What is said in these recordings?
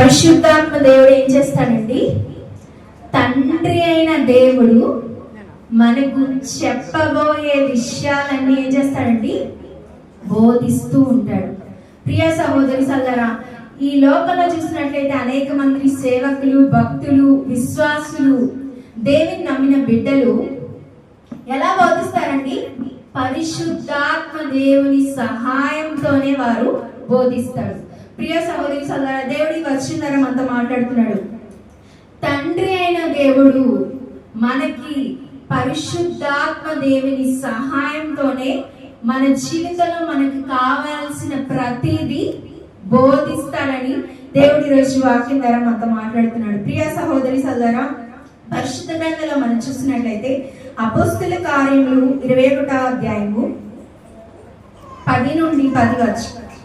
పరిశుద్ధాత్మ దేవుడు ఏం చేస్తాడండి? తండ్రి అయిన దేవుడు మనకు చెప్పబోయే విషయాలన్నీ ఏం చేస్తాడండి? బోధిస్తూ ఉంటాడు. ప్రియ సహోదరి సోదరా, ఈ లోకంలో చూసినట్లయితే అనేక మంది సేవకులు, భక్తులు, విశ్వాసులు, దేవుని నమ్మిన బిడ్డలు ఎలా బోధిస్తారండి? పరిశుద్ధాత్మ దేవుని సహాయంతోనే వారు బోధిస్తారు. ప్రియ సహోదరి సోదరా, దేవుడి వచ్చిందరం అంతా మాట్లాడుతున్నాడు. తండ్రి అయిన దేవుడు మనకి పరిశుద్ధాత్మ దేవుని సహాయంతోనే మన జీవితంలో మనకు కావాల్సిన ప్రతిదీ బోధిస్తాడని దేవుడి రోజు వాక్యం ద్వారా మనతో మాట్లాడుతున్నాడు. ప్రియ సహోదరి సోదరా, పరిశుద్ధ గ్రంథంలో మనం చూసినట్లయితే అపోస్తుల కార్యములు 21వ అధ్యాయము 10 నుండి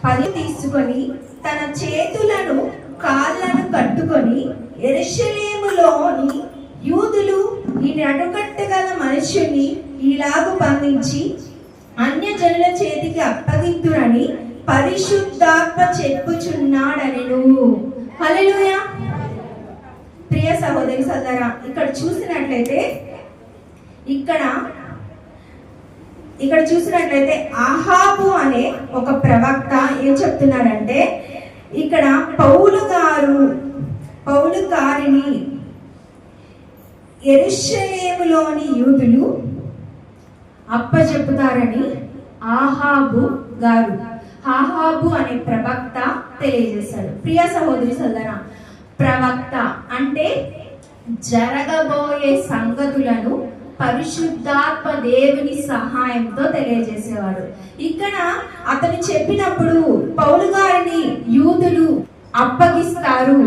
10 తీసుకొని తన చేతులను కాళ్ళను కట్టుకొని యెరూషలేములోని యూదులు ఈ నడుకట్టగల మనుషుని ఈలాగు బంధించి అన్యజనుల చేతికి అప్పగింతురని పరిశుద్ధాత్మ చెప్పుచున్నాడనెను. హల్లెలూయా. ప్రియ సహోదరి సోదరా, ఇక్కడ చూసినట్లయితే ఇక్కడ చూసినట్లయితే అహాబు అనే ఒక ప్రవక్త ఏం చెప్తున్నాడంటే, ఇక్కడ పౌలు గారిని యెరూషలేములోని యూదులు అప్పచెప్పుతారని అహాబు అనే ప్రవక్త తెలియజేశాడు. ప్రియ సహోదరి సోదరా, ప్రవక్త అంటే జరగబోయే సంగతులను పరిశుద్ధాత్మ దేవుని సహాయంతో తెలియజేసేవాడు. ఇక్కడ అతను చెప్పినప్పుడు పౌలు గారిని యూదులు అప్పగిస్తారు,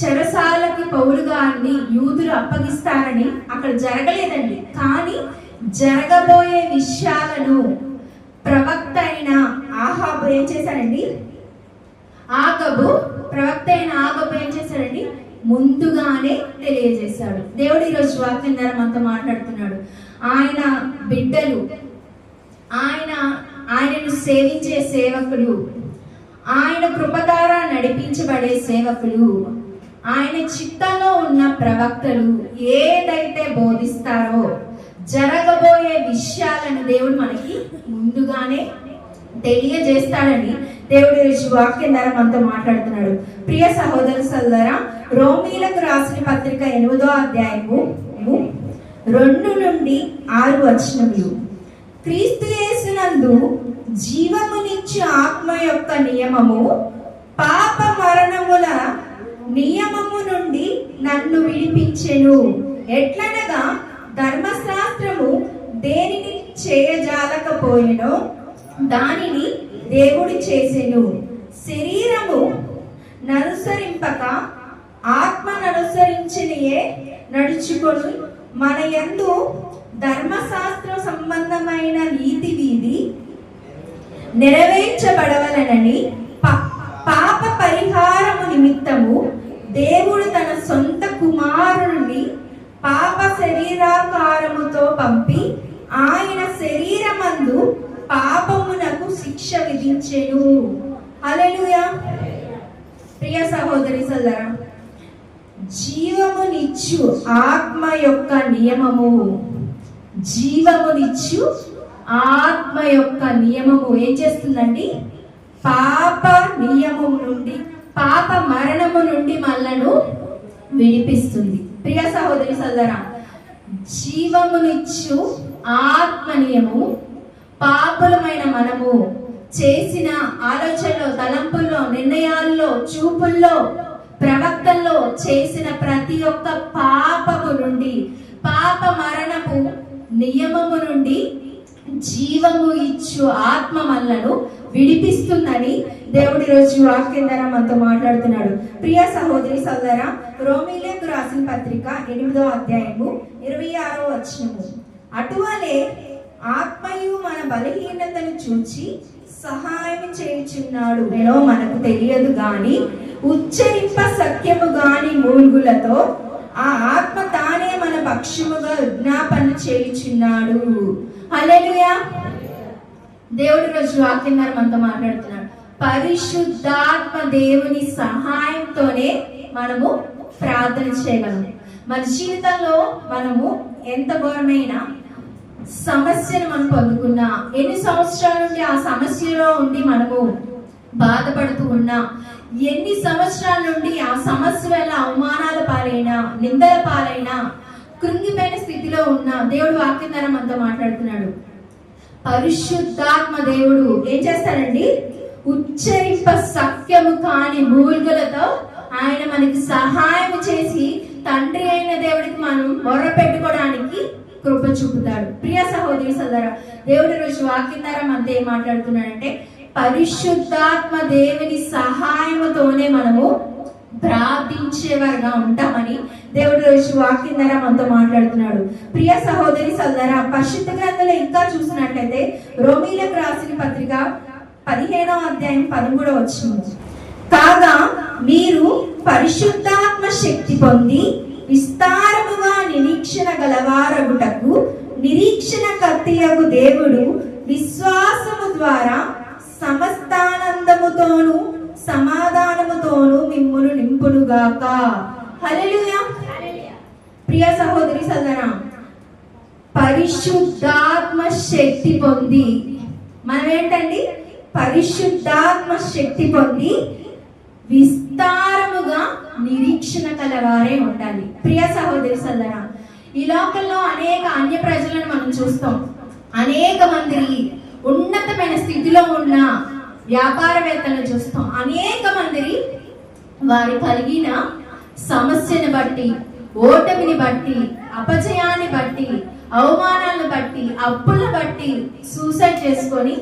చెరసాలకి పౌలు గారిని యూదులు అప్పగిస్తారని అక్కడ జరగలేదండి. కానీ జరగబోయే విషయాలను ప్రవక్త అయిన అహాబు ఏం చేశాడండి? ప్రవక్త అయిన ఆగబు ఏం చేశాడండి? ముందుగానే తెలియజేశాడు. దేవుడు ఈరోజు వాక్యం ద్వారా మనతో మాట్లాడుతున్నాడు. ఆయన బిడ్డలు, ఆయనను సేవించే సేవకులు, ఆయన కృప ద్వారా నడిపించబడే సేవకులు, ఆయన చిత్తంలో ఉన్న ప్రవక్తలు ఏదైతే బోధిస్తారో జరగబోయే విషయాలను దేవుడు మనకి ముందుగానే తెలియజేస్తాడని దేవుడి రోజు వాక్యం ద్వారా మనతో మాట్లాడుతున్నాడు. ప్రియ సహోదర సోదరా, రోమీలకు రాసిన పత్రిక 8వ అధ్యాయము 2 నుండి 6 వచనములు. క్రీస్తు యేసునందు జీవమునిచ్చు ఆత్మ యొక్క నియమము పాప మరణముల నియమము నుండి నన్ను విడిపించెను. ఎట్లనగా ధర్మశాస్త్రము దేనిని చేయజాలకపోయెనో దానిని దేవుడు చేసెను. శరీరము ననుసరింపక ఆత్మననుసరించినయే నడుచుకొని మన యందు ధర్మశాస్త్ర సంబంధమైన నీతి వీధి నెరవేర్చబడవలనని పాప పరిహారము నిమిత్తము దేవుడు తన సొంత కుమారుని పాప శరీరాకారముతో పంపి ఆయన శరీరమందు పాపమునకు శిక్ష విధించెను. హల్లెలూయా. ప్రియ సహోదరి సోదరా, జీవమునిచ్చు ఆత్మ యొక్క నియమము, జీవమునిచ్చు ఆత్మ యొక్క నియమము ఏం చేస్తుందండి? పాప నియమము నుండి, పాప మరణము నుండి మనలను విడిపిస్తుంది. ప్రియ సహోదరి సోదరా, జీవమునిచ్చు ఆత్మ నియమము పాపులమైన మనము చేసిన ఆలోచనలో, తలంపుల్లో, నిర్ణయాల్లో, చూపుల్లో, ప్రవక్తల్లో చేసిన ప్రతి ఒక్క పాపము నుండి, పాప మరణపు నియమము నుండి జీవము ఇచ్చు ఆత్మ మనలను విడిపిస్తుందని దేవుడి రోజు వాక్యం ద్వారా మనతో మాట్లాడుతున్నాడు. ప్రియ సహోదరి సోదరా, రోమీలకు రాసిన పత్రిక 8వ అధ్యాయము 26వ వచనము. అటువలే ఆత్మయు మన బలహీనతను చూచి సహాయం చేయుచున్నాడు. మనకు తెలియదు గాని ఉచ్చరింప సఖ్యము గాని మూల్గులతో ఆ ఆత్మ తానే మన పక్షముగా విజ్ఞాపన చేయుచున్నాడు. హల్లెలూయా. దేవుడి రోజు వాక్యం ద్వారా మనతో మాట్లాడుతున్నాడు. పరిశుద్ధాత్మ దేవుని సహాయం సహాయంతోనే మనము ప్రార్థన చేయగలము. మన జీవితంలో మనము ఎంత ఘోరమైన సమస్యను మనం పొందుకున్నా, ఎన్ని సంవత్సరాల నుండి ఆ సమస్యలో ఉండి మనము బాధపడుతూ ఉన్నా, ఎన్ని సంవత్సరాల నుండి ఆ సమస్య వల్ల అవమానాల పాలైనా, నిందల పాలైనా, కృంగిపోయిన స్థితిలో ఉన్న దేవుడు వాక్యం ద్వారా మనతో మాట్లాడుతున్నాడు. పరిశుద్ధాత్మ దేవుడు ఏం చేస్తాడండి? ఉచ్చరింప సఖ్యము కాని మూల్గులతో ఆయన మనకి సహాయం చేసి తండ్రి అయిన దేవుడికి మనం మొర్ర పెట్టుకోవడానికి కృప చూపుతాడు. ప్రియ సహోదరి సోదరా, దేవుడి రోజు వాక్యం ద్వారా మనతో ఏం మాట్లాడుతున్నాడంటే, పరిశుద్ధాత్మ దేవుని సహాయముతోనే మనము ప్రార్థించేవారుగా ఉంటామని దేవుడి రోజు వాక్యం ద్వారా మనతో మాట్లాడుతున్నాడు. ప్రియ సహోదరి సోదరా, పరిశుద్ధ గ్రంథంలో ఇంకా చూసినట్లయితే రోమీలకు రాసిన పత్రిక 15వ అధ్యాయం 13వ వచనం, కాగా మీరు పరిశుద్ధాత్మ శక్తి పొంది విస్తారముగా నిరీక్షణ గలవారగుటకు నిరీక్షణ కర్తయగు దేవుడు విశ్వాసము ద్వారా సమస్తానందముతోను సమాధానముతోను మిమ్మును నింపునుగాక. హల్లెలూయా. ప్రియ సహోదరి సోదరా, పరిశుద్ధాత్మ శక్తి పొంది మనం ఏంటండి? పరిశుద్ధాత్మ శక్తి పొంది విస్తారముగా నిరీక్షణ కలవారే ఉండాలి. ప్రియ సహోదరి సోదరా, ఈ లోకంలో అనేక అన్య ప్రజలను మనం చూస్తాం. అనేక మంది ఉన్నతమైన స్థితిలో ఉన్న వ్యాపారవేత్తలను చూస్తాం. అనేక మంది వారి కలిగిన సమస్యను బట్టి, ఓటమిని బట్టి, అపజయాన్ని బట్టి, అవమానాలను బట్టి, అప్పులను బట్టి సూసైడ్ చేసుకొని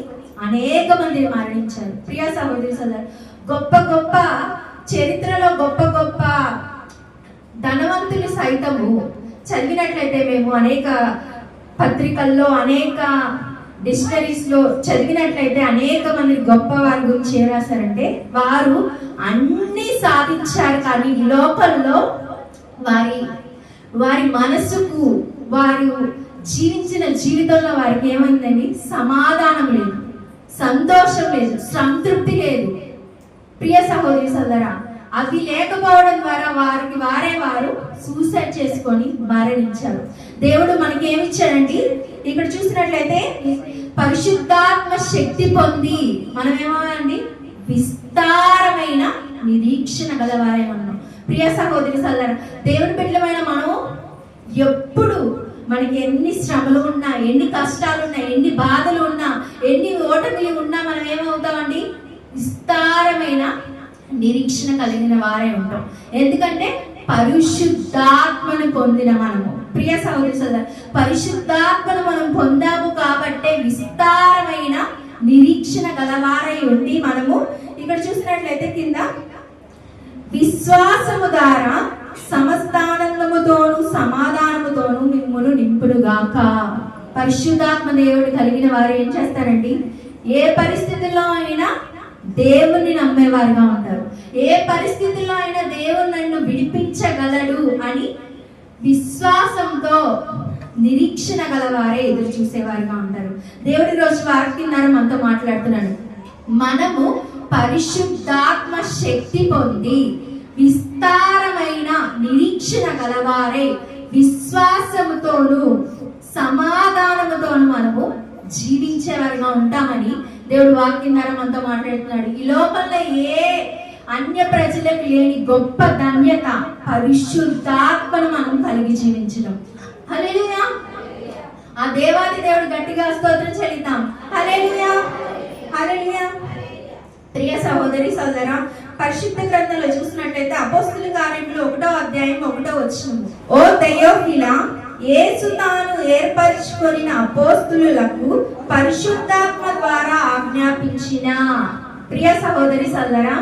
అనేక మంది మరణించారు. ప్రియ సహోదరి సోదరు, గొప్ప గొప్ప చరిత్రలో గొప్ప గొప్ప ధనవంతులు సైతము చదివినట్లయితే, మేము అనేక పత్రికల్లో, అనేక డిక్షనరీస్ లో చదివినట్లయితే అనేక మంది గొప్ప వారి గురించి ఏం రాశారంటే, వారు అన్ని సాధించారు కానీ ఈ లోకంలో వారి మనసుకు, వారు జీవించిన జీవితంలో వారికి ఏమైందండి? సమాధానం లేదు, సంతోషం లేదు, సంతృప్తి లేదు. ప్రియ సహోదరి సోదరా, అవి లేకపోవడం ద్వారా వారు సూసైడ్ చేసుకొని మరణించారు. దేవుడు మనకి ఏమి ఇచ్చాడండి? ఇక్కడ చూసినట్లయితే పరిశుద్ధాత్మ శక్తి పొంది మనం ఏమండి? విస్తారమైన నిరీక్షణ గలవారే ఉన్నాం. ప్రియ సహోదరి సోదరా, దేవుని బిడ్డలమైన మనం ఎప్పుడు మనకి ఎన్ని శ్రమలు ఉన్నా, ఎన్ని కష్టాలు ఉన్నా, ఎన్ని బాధలు ఉన్నా, ఎన్ని ఓటమిలు ఉన్నా మనం ఏమవుతామండి? విస్తారమైన నిరీక్షణ కలిగిన వారే ఉంటాం. ఎందుకంటే పరిశుద్ధాత్మను పొందిన మనము. ప్రియ సహోదరి సోదరా, పరిశుద్ధాత్మను మనం పొందాము కాబట్టే విస్తారమైన నిరీక్షణ గలవారై ఉండి మనము ఇక్కడ చూసినట్లయితే కింద విశ్వాసము ద్వారా సమస్తానందముతోను సమాధానముతోను మిమ్మును నింపునుగాక. పరిశుద్ధాత్మ దేవుడు కలిగిన వారు ఏం చేస్తారండి? ఏ పరిస్థితుల్లో అయినా దేవుణ్ణి నమ్మేవారుగా ఉంటారు. ఏ పరిస్థితుల్లో అయినా దేవుడు నన్ను విడిపించగలడు అని విశ్వాసంతో నిరీక్షణ గలవారే ఎదురు చూసేవారుగా ఉంటారు. దేవుడి రోజు వారికి మనతో మాట్లాడుతున్నాడు. మనము పరిశుద్ధాత్మ శక్తి పొంది విస్తారమైన నిరీక్షణ గలవారే విశ్వాసముతోను సమాధానముతోను మనము జీవించేవారుగా ఉంటామని దేవుడు వాక్యం ద్వారా మనతో మాట్లాడుతున్నాడు. ఈ లోకంలో ఏ అన్య ప్రజలకు లేని గొప్ప ధన్యత పరిశుద్ధాత్మను మనం కలిగి జీవించడం. హల్లెలూయా. ఆ దేవాది దేవుడు గట్టిగా స్తోత్రం చెల్లిద్దాం. హల్లెలూయా, హల్లెలూయా. ప్రియ సహోదరి సోదరా, పరిశుద్ధ గ్రంథంలో చూసినట్లయితే అపోస్తుల కార్యములు 1వ అధ్యాయం 1వ వచనం, ఓ థెయోఫిలా, యేసు తాను ఏర్పరచుకొనిన అపోస్తులకు పరిశుద్ధాత్మ ద్వారా ఆజ్ఞాపించిన. ప్రియ సహోదరి సోదరా,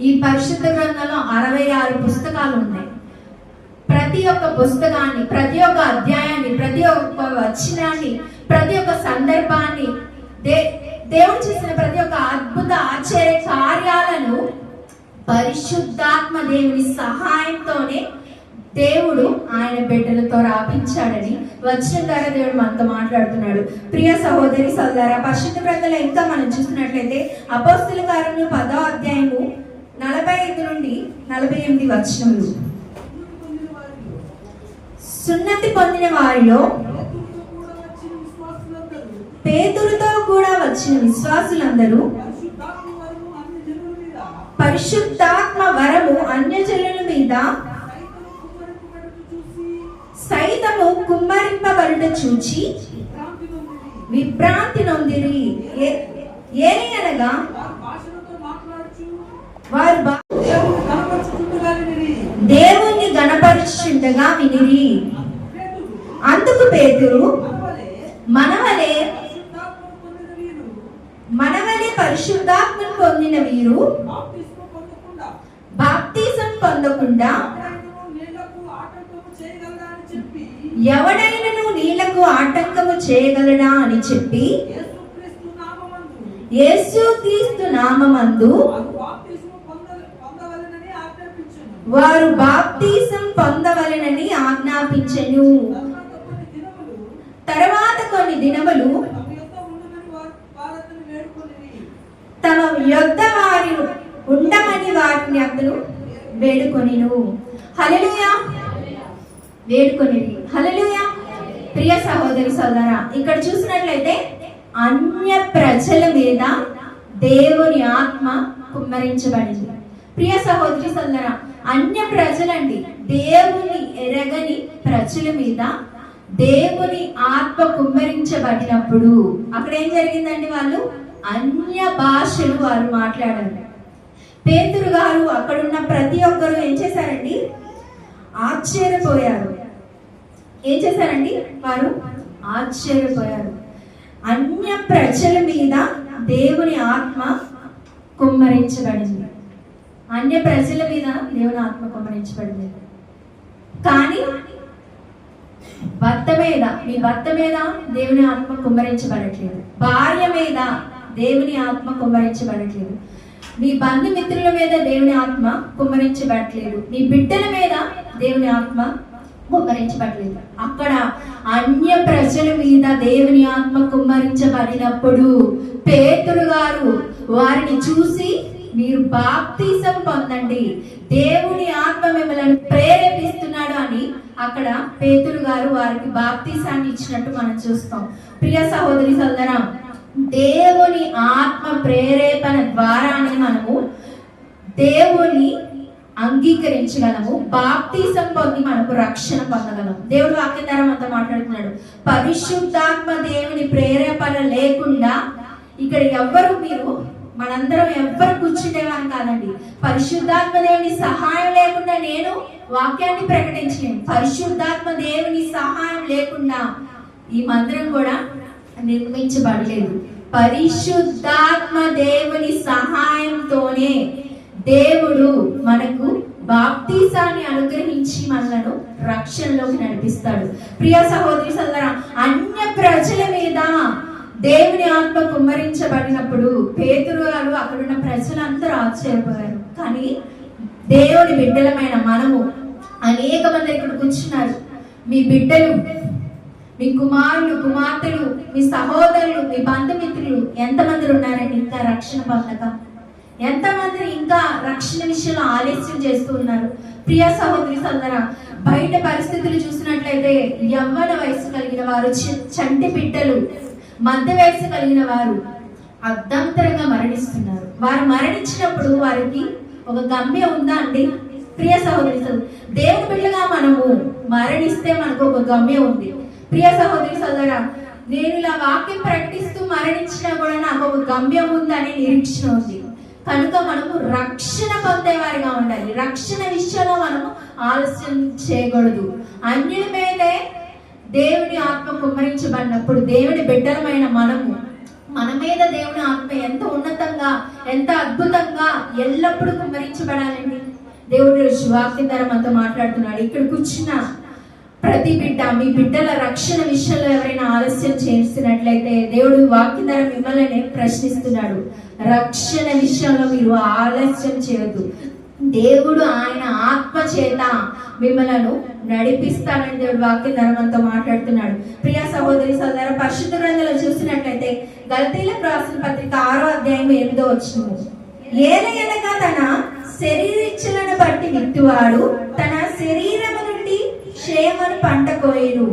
ఈ పరిశుద్ధ గ్రంథంలో 66 పుస్తకాలు ఉన్నాయి. ప్రతి ఒక్క పుస్తకాన్ని, ప్రతి ఒక్క అధ్యాయాన్ని, ప్రతి ఒక్క వచనాన్ని, ప్రతి ఒక్క సందర్భాన్ని, దేవుడు చేసిన ప్రతి ఒక్క అద్భుత ఆశ్చర్య కార్యాలను పరిశుద్ధాత్మ దేవుని సహాయంతోనే దేవుడు ఆయన బిడ్డలతో రాపించాడని వచ్చిన ద్వారా దేవుడు మనతో మాట్లాడుతున్నాడు. ప్రియ సహోదరి సోదరా, పరిశుద్ధ గ్రంథంలో ఇంకా మనం చూసినట్లయితే అపోస్తుల కార్యములు 10వ అధ్యాయము 45 నుండి 48 వచనములు. సున్నతి పొందిన వారిలో పేతురుతో కూడా వచ్చిన విశ్వాసులందరూ పరిశుద్ధాత్మ వరము అన్యజనుల మీద సైతము కుమ్మరింపబడుట చూచి విభ్రాంతి నొందిరి. ఏలయనగా వారు దేవుణ్ణి గణపరుచుచుండగా వినిరి. అందుకు పేతురు, మనవలే పరిశుద్ధాత్మను పొందిన వీరు బాప్తిజం పొందకుండా ఎవడైనను నీళ్లకు ఆటంకము చేయగలడా అని చెప్పి యేసుక్రీస్తు నామమందు వారు బాప్తిజం పొందవలెనని ఆజ్ఞాపించెను. తర్వాత కొన్ని దినములు తమ యొద్ద వారి ఉండమని వారిని అతను వేడుకొనిను. హల్లెలూయా, వేడుకొనిరి. హల్లెలూయా. ప్రియ సహోదరి సోదరా, ఇక్కడ చూసినట్లయితే అన్య ప్రజల మీద దేవుని ఆత్మ కుమ్మరించబడింది. ప్రియ సహోదరి సోదరా, అన్య ప్రజలండి, దేవుని ఎరగని ప్రజల మీద దేవుని ఆత్మ కుమ్మరించబడినప్పుడు అక్కడ ఏం జరిగిందండి? వాళ్ళు అన్య భాషలు వారు మాట్లాడారు. పేతురు గారు అక్కడున్న ప్రతి ఒక్కరు ఏం చేశారండి? ఆశ్చర్యపోయారు. ఏం చేశారండి? వారు ఆశ్చర్యపోయారు. అన్య ప్రజల మీద దేవుని ఆత్మ కుమ్మరించబడింది. అన్య ప్రజల మీద దేవుని ఆత్మ కుమ్మరించబడింది. కానీ మీ భర్త మీద దేవుని ఆత్మ కుమ్మరించబడట్లేదు. భార్య మీద దేవుని ఆత్మ కుమ్మరించబడట్లేదు. మీ బంధుమిత్రుల మీద దేవుని ఆత్మ కుమ్మరించబడట్లేదు. మీ బిడ్డల మీద దేవుని ఆత్మ కుమ్మరించబడలేదు. అక్కడ అన్య ప్రజల మీద దేవుని ఆత్మ కుమ్మరించబడినప్పుడు పేతురు గారు వారిని చూసి, మీరు బాప్తిజం పొందండి, దేవుని ఆత్మ మిమ్మల్ని ప్రేరేపిస్తున్నాడు అని అక్కడ పేతురు గారు వారికి బాప్తిజాన్ని ఇచ్చినట్టు మనం చూస్తాం. ప్రియ సహోదరి సోదరా, దేవుని ఆత్మ ప్రేరేపణ ద్వారానే మనము దేవుని అంగీకరించగలము. బాప్తిజం పొంది మనకు రక్షణ పొందగలము. దేవుడు వాక్యం ద్వారా మనతో మాట్లాడుతున్నాడు. పరిశుద్ధాత్మ దేవుని ప్రేరేపణ లేకుండా ఇక్కడ మనందరం ఎవ్వరు కూర్చుండేవారు కాదండి. పరిశుద్ధాత్మ దేవుని సహాయం లేకుండా నేను వాక్యాన్ని ప్రకటించలేను. పరిశుద్ధాత్మ దేవుని సహాయం లేకుండా ఈ మందిరం కూడా నిర్మించబడలేదు. పరిశుద్ధాత్మ దేవుని సహాయంతోనే దేవుడు మనకు బాప్తిజాన్ని అనుగ్రహించి మనలను రక్షణలోకి నడిపిస్తాడు. ప్రియ సహోదరి సోదరా, అన్య ప్రజల మీద దేవుని ఆత్మ కుమ్మరించబడినప్పుడు పేతురు గారు అక్కడున్న ప్రజలందరూ ఆశ్చర్యపోయారు. కానీ దేవుని బిడ్డలమైన మనము అనేక మంది ఇక్కడ కూర్చున్నారు. మీ బిడ్డలు, మీ కుమారులు, కుమార్తెలు, మీ సహోదరులు, మీ బంధుమిత్రులు ఎంతమంది ఉన్నారండి ఇంకా రక్షణ పొందక? ఎంతమంది ఇంకా రక్షణ విషయంలో ఆలస్యం చేస్తూ ఉన్నారు? ప్రియ సహోదరి సోదరా, బయట పరిస్థితులు చూసినట్లయితే యవ్వన వయసు కలిగిన వారు, చంటి బిడ్డలు, మధ్య వయసు కలిగిన వారు అర్ధంతరంగా మరణిస్తున్నారు. వారు మరణించినప్పుడు వారికి ఒక గమ్యం ఉందా అండి? ప్రియ సహోదరి సోదరు, దేవుని బిడ్డగా మనము మరణిస్తే మనకు ఒక గమ్యం ఉంది. ప్రియ సహోదరి సోదరా, నేను ఇలా వాక్యం ప్రకటిస్తూ మరణించినా కూడా నాకు ఒక గమ్యం ఉందని నిరీక్షణ ఉంది. కనుక మనము రక్షణ పొందేవారిగా ఉండాలి. రక్షణ విషయంలో మనము ఆలస్యం చేయకూడదు. అన్యుల మీదే దేవుని ఆత్మ కుమ్మరించబడినప్పుడు దేవుని బిడ్డలమైన మన మీద దేవుని ఆత్మ ఎంత ఉన్నతంగా, ఎంత అద్భుతంగా ఎల్లప్పుడూ కుమ్మరించబడాలండి. దేవుడు వాక్యం ద్వారా మనతో మాట్లాడుతున్నాడు. ఇక్కడ కూర్చున్న ప్రతి బిడ్డ, మీ బిడ్డల రక్షణ విషయంలో ఎవరైనా ఆలస్యం చేస్తున్నట్లయితే దేవుడు వాక్యం ద్వారా మిమ్మల్ని ప్రశ్నిస్తున్నాడు. రక్షణ విషయంలో మీరు ఆలస్యం చేయొద్దు. దేవుడు ఆయన ఆత్మ చేత మిమ్మలను నడిపిస్తానని దేవుడు వాక్యం ద్వారా మనతో మాట్లాడుతున్నాడు. ప్రియ సహోదరి సోదర, పరిశుద్ధ గ్రంథంలో చూసినట్లయితే గలతీయులకు రాసిన పత్రిక 6వ అధ్యాయం 8వ వచనం, ఏలయనగా తన శరీరిచ్చలను బట్టి విత్తువాడు తన శరీరము నుండి క్షేమను పంట కోయను.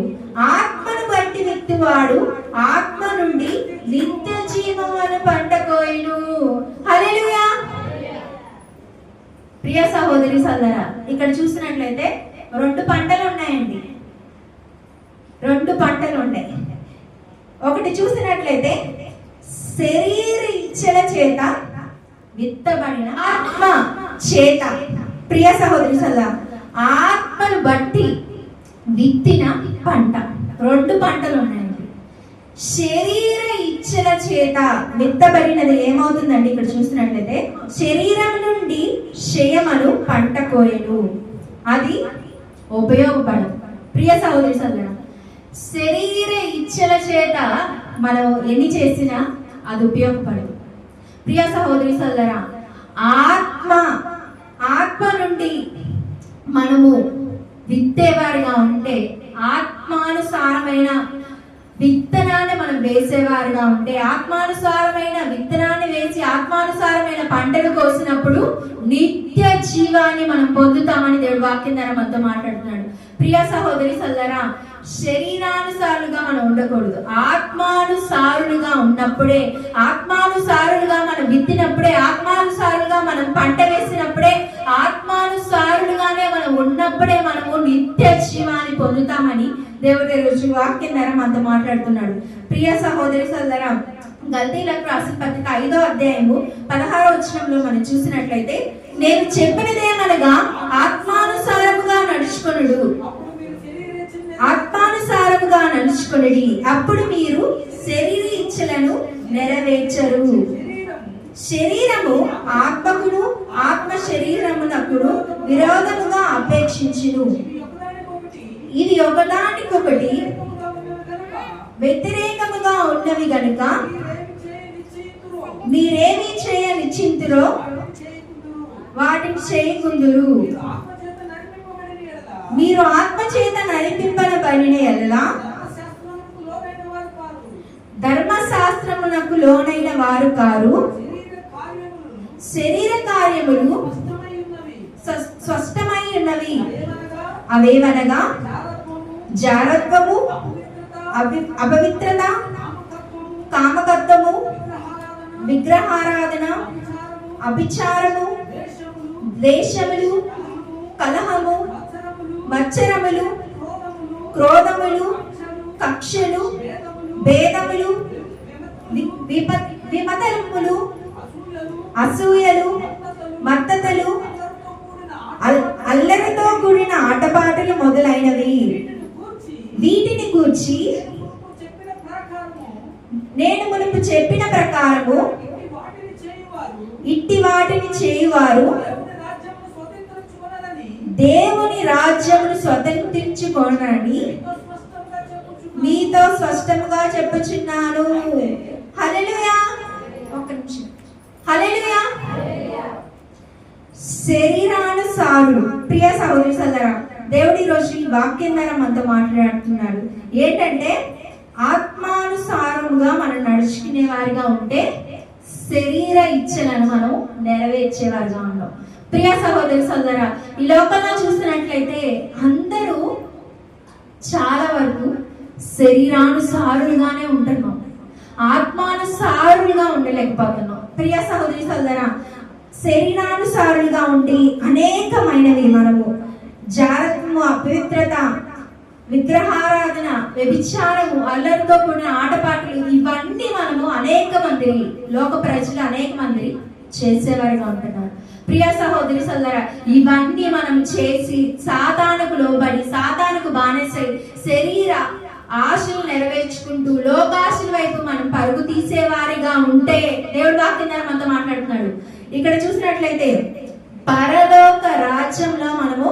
ఆత్మను బట్టి విత్తువాడు ఆత్మ నుండి నిత్య జీవమును పంట కోయను. హల్లెలూయా. ప్రియ సహోదరి సోదరా, ఇక్కడ చూసినట్లయితే 2 పంటలు ఉన్నాయండి. 2 పంటలు ఉన్నాయి. ఒకటి చూసినట్లయితే శరీర ఇచ్చల చేత విత్తబడిన ఆత్మ చేత. ప్రియ సహోదరి సోదరా, ఆత్మను బట్టి విత్తిన పంట. 2 పంటలు ఉన్నాయండి. శరీర ఇచ్చల చేత విత్తబడినది ఏమవుతుందండి? ఇక్కడ చూసినట్లయితే శరీరం నుండి క్షయమను పంట కోయను. అది ఉపయోగపడదు. ప్రియ సహోదరి సోదరా, శరీర ఇచ్చల చేత మనం ఎన్ని చేసినా అది ఉపయోగపడదు. ప్రియ సహోదరి సోదరా, ఆత్మ నుండి మనము విత్తేవారిగా ఉంటే, ఆత్మానుసారమైన విత్తనాన్ని మనం వేసేవారుగా ఉంటే, ఆత్మానుసారమైన విత్తనాన్ని వేసి ఆత్మానుసారమైన పంటలు కోసినప్పుడు నిత్య జీవాన్ని మనం పొందుతామని దేవుడు వాక్యం ద్వారా మనతో మాట్లాడుతున్నాడు. ప్రియ సహోదరి సోదరా, శరీరానుసారులుగా మనం ఉండకూడదు. ఆత్మానుసారులుగా ఉన్నప్పుడే, ఆత్మానుసారులుగా మనం విత్తినప్పుడే, ఆత్మానుసారులుగా మనం పంట వేసినప్పుడే, ఆత్మానుసారులుగానే మనం ఉన్నప్పుడే మనము నిత్య జీవాన్ని పొందుతామని దేవుడి రోజు వాక్యం ద్వారా మనతో మాట్లాడుతున్నాడు. ప్రియ సహోదరి సోదరా, గల్తీలకు రాసిన పత్రిక 5వ అధ్యాయము 16వ వచనంలో మనం చూసినట్లయితే, నేను చెప్పినదేమనగా ఆత్మానుసారముగా నడుచుకొనుడు, ఆత్మానుసారముగా నడుచుకొనుడి, అప్పుడు మీరు శరీర ఇచ్చలను నెరవేర్చరు. శరీరము ఆత్మకును, ఆత్మ శరీరమునకును విరోధముగా అపేక్షించును. ఇది ఒకదానికొకటి వ్యతిరేకముగా ఉన్నవి గనుక మీరేమి చేయ నిశ్చింతురో వాటిని చేయకుందురు. మీరు ఆత్మచేత నడిపింపబడిన ఎడల ధర్మశాస్త్రమునకు లోనైన వారు కారు. శరీర కార్యములు స్పష్టమై ఉన్నవి. అవేవనగా జారత్వము, అపవిత్రత, కామకత్వము, విగ్రహారాధన, అభిచారము, ద్వేషములు, కలహము, మత్సరములు, క్రోధములు, కక్షలు, భేదములు, విమతములు, అసూయలు, మత్తతలు, అల్లరితో కూడిన ఆటపాటలు మొదలైనవి. వీటిని గూర్చి నేను మునుపు చెప్పిన ప్రకారము ఇట్టి వాటిని చేయువారు దేవుని రాజ్యమును స్వతంత్రించుకోనని మీతో స్పష్టంగా చెప్పుచున్నాను. హల్లెలూయా. ఒక్క నిమిషం. హల్లెలూయా. శరీరానుసారుడు. ప్రియ సహోదరి సోదరా, దేవుడి రోజు ఈ వాక్యం ద్వారా మనతో మాట్లాడుతున్నాడు. ఏంటంటే ఆత్మానుసారముగా మనం నడుచుకునే వారిగా ఉంటే శరీర ఇచ్చలను మనం నెరవేర్చేవారిగా ఉన్నాం. ప్రియ సహోదరి సోదరా, ఈ లోకంలో చూసినట్లయితే అందరూ చాలా వరకు శరీరానుసారులుగానే ఉంటున్నాం, ఆత్మానుసారులుగా ఉండలేకపోతున్నాం. ప్రియ సహోదరి సోదరా, శరీరానుసారులుగా ఉండి అనేకమైనవి మనము జారత్వము, అపవిత్రత, విగ్రహారాధన, వ్యభిచారము, అల్లరితో కూడిన ఆటపాటలు, ఇవన్నీ మనము అనేక మంది లోక ప్రజలు అనేక మంది చేసేవారిగా ఉంటున్నారు. ప్రియ సహోదరి సోదరా, ఇవన్నీ మనం చేసి సాతానుకు లోబడి, సాతానుకు బానిసై శరీర ఆశలు నెరవేర్చుకుంటూ లోకాశల వైపు మనం పరుగు తీసేవారిగా ఉంటే దేవుడు వాక్యం ద్వారా మనతో మాట్లాడుతున్నాడు. ఇక్కడ చూసినట్లయితే పరలోక రాజ్యంలో మనము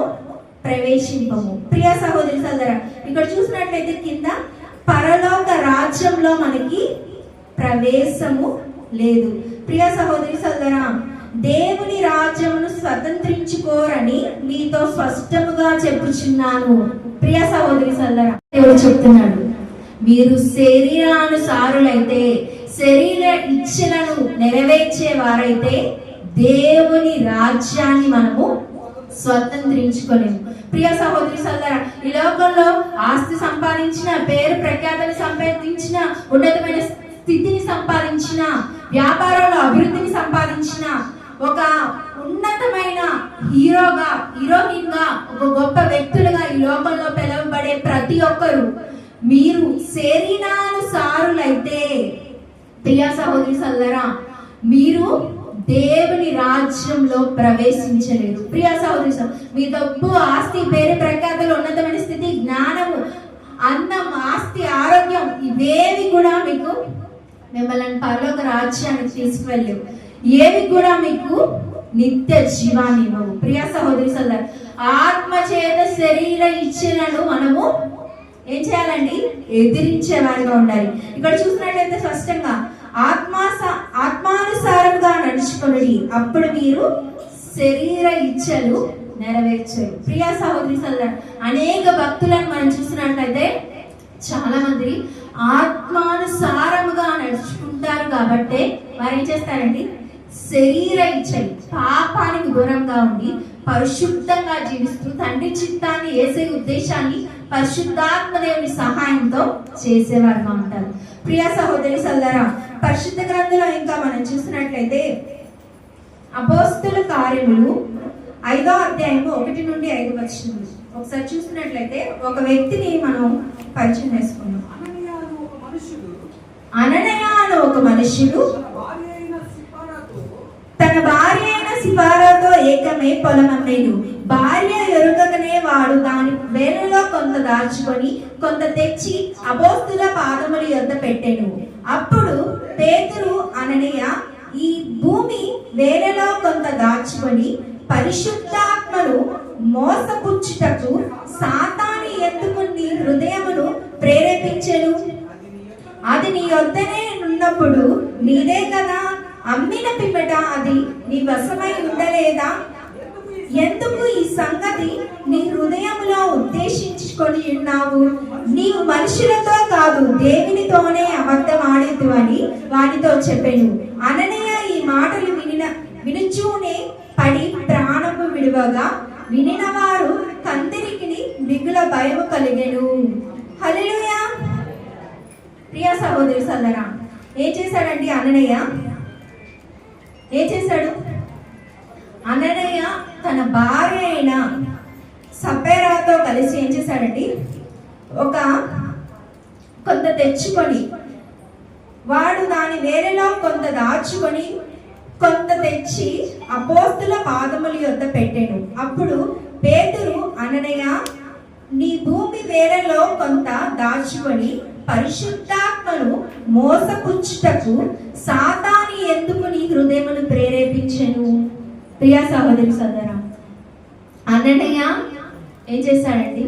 ప్రవేశింపము. ప్రియ సహోదరి సోదరా, ఇక్కడ చూసినట్లయితే కింద పరలోక రాజ్యంలో మనకి ప్రవేశము లేదు. ప్రియ సహోదరి సోదరా, దేవుని రాజ్యమును స్వతంత్రించుకోరని మీతో స్పష్టముగా చెప్పుచున్నాను. ప్రియ సహోదరి సోదరా, దేవుడు చెప్తున్నాడు, మీరు శరీరానుసారులైతే, శరీర ఇచ్చలను నెరవేర్చే వారైతే దేవుని రాజ్యాన్ని మనము స్వతంత్రించుకోలేము. ప్రియ సహోదరి సోదరా, ఈ లోకంలో ఆస్తి సంపాదించిన, పేరు ప్రఖ్యాతలు సంపాదించిన, ఉన్నతమైన స్థితిని సంపాదించిన, వ్యాపారంలో అభివృద్ధిని సంపాదించిన, ఒక ఉన్నతమైన హీరోయిన్ గా, ఒక గొప్ప వ్యక్తులుగా ఈ లోకంలో పిలువబడే ప్రతి ఒక్కరు మీరు శరీరానుసారులైతే, ప్రియ సహోదరి సోదరా, మీరు దేవుని రాజ్యంలో ప్రవేశించలేదు. ప్రియ సహోదరి సోదరా, మీ డబ్బు, ఆస్తి, పేరు ప్రఖ్యాతలు, ఉన్నతమైన స్థితి, జ్ఞానము, అందం, ఆస్తి, ఆరోగ్యం ఇవేవి కూడా మీకు మిమ్మల్ని పరలోక రాజ్యానికి తీసుకువెళ్ళవు. ఏవి కూడా మీకు నిత్య జీవాన్ని ఇవ్వవు. ప్రియ సహోదరి సోదరా, ఆత్మ చేత శరీర ఇచ్ఛలను మనము ఏం చేయాలండి? ఎదిరించేవారిగా ఉండాలి. ఇక్కడ చూసినట్లయితే స్పష్టంగా ఆత్మానుసారంగా నడుచుకొనుడి, అప్పుడు మీరు శరీర ఇచ్ఛలు నెరవేర్చరు. ప్రియ సహోదరి సోదరా, అనేక భక్తులను మనం చూసినట్లయితే చాలా మంది ఆత్మానుసారముగా నడుచుకుంటారు కాబట్టి వారు ఏం చేస్తారండి? శరీర ఇచ్ఛలు, పాపానికి దూరంగా ఉండి పరిశుద్ధంగా జీవిస్తూ తండ్రి చిత్తాన్ని, యేసే ఉద్దేశాన్ని పరిశుద్ధాత్మ దేవుని సహాయంతో చేసేవారుగా ఉంటారు. ప్రియ సహోదరి సోదరా, పరిశుద్ధ గ్రంథంలో ఇంకా మనం చూసినట్లయితే అపోస్తుల కార్యములు 5వ అధ్యాయము 1 నుండి 5 వచనములు ఒకసారి చూసినట్లయితే ఒక వ్యక్తిని మనం పరిచయం చేసుకున్నాం. అననయ అనే ఒక మనుష్యుడు తన భార్య అయిన సిపారాతో ఏకమై పొలమమ్మేను. భార్య ఎరుగకనే వాడు దాని వేలులో కొంత దాచుకొని కొంత తెచ్చి అపోస్తుల పాదముల యొద్ద పెట్టెను. అప్పుడు పేతురు, అననీయ, ఈ భూమి వేలలో కొంత దాచుకొని పరిశుద్ధాత్మను మోసపుచ్చుటకు సాతాను ఎందుకు నీ హృదయమును ప్రేరేపించెను? అది నీ యొద్దనే ఉన్నప్పుడు నీదే కదా, అమ్మిన పిమ్మట అది నీ వశమై ఉండలేదా? ఎందుకు ఈ సంగతి నీ హృదయములో ఉద్దేశించుకొని ఉన్నావు? నీవు మనుషులతో కాదు దేవునితోనే అబద్ధం ఆడేదు అని వానితో చెప్పాను. అననీయ ఈ మాటలు వినుచూనే పడి ప్రాణము విడువగా వినిన వారు కందరికి మిగుల భయము కలిగెను. హల్లెలూయా. ప్రియ సహోదరి సోదరా, ఏం చేశాడండి అననీయ? ఏం చేశాడు? అననీయ తన భార్య అయిన సపేరాతో కలిసి ఏం చేశాడండి? కొంత తెచ్చుకొని వాడు దాని వేరేలో కొంత దాచుకొని కొంత తెచ్చి అపోస్తుల పాదముల యొద్ద పెట్టెను. అప్పుడు పేతురు, అననీయ, నీ భూమి వేరేలో కొంత దాచుకొని పరిశుద్ధాత్మను మోసపుచ్చుటకు సాతాను ఎందుకు నీ హృదయమును ప్రేరేపించెను? ప్రియ సహోదరి సోదరా, అననీయ ఏం చేశాడండి?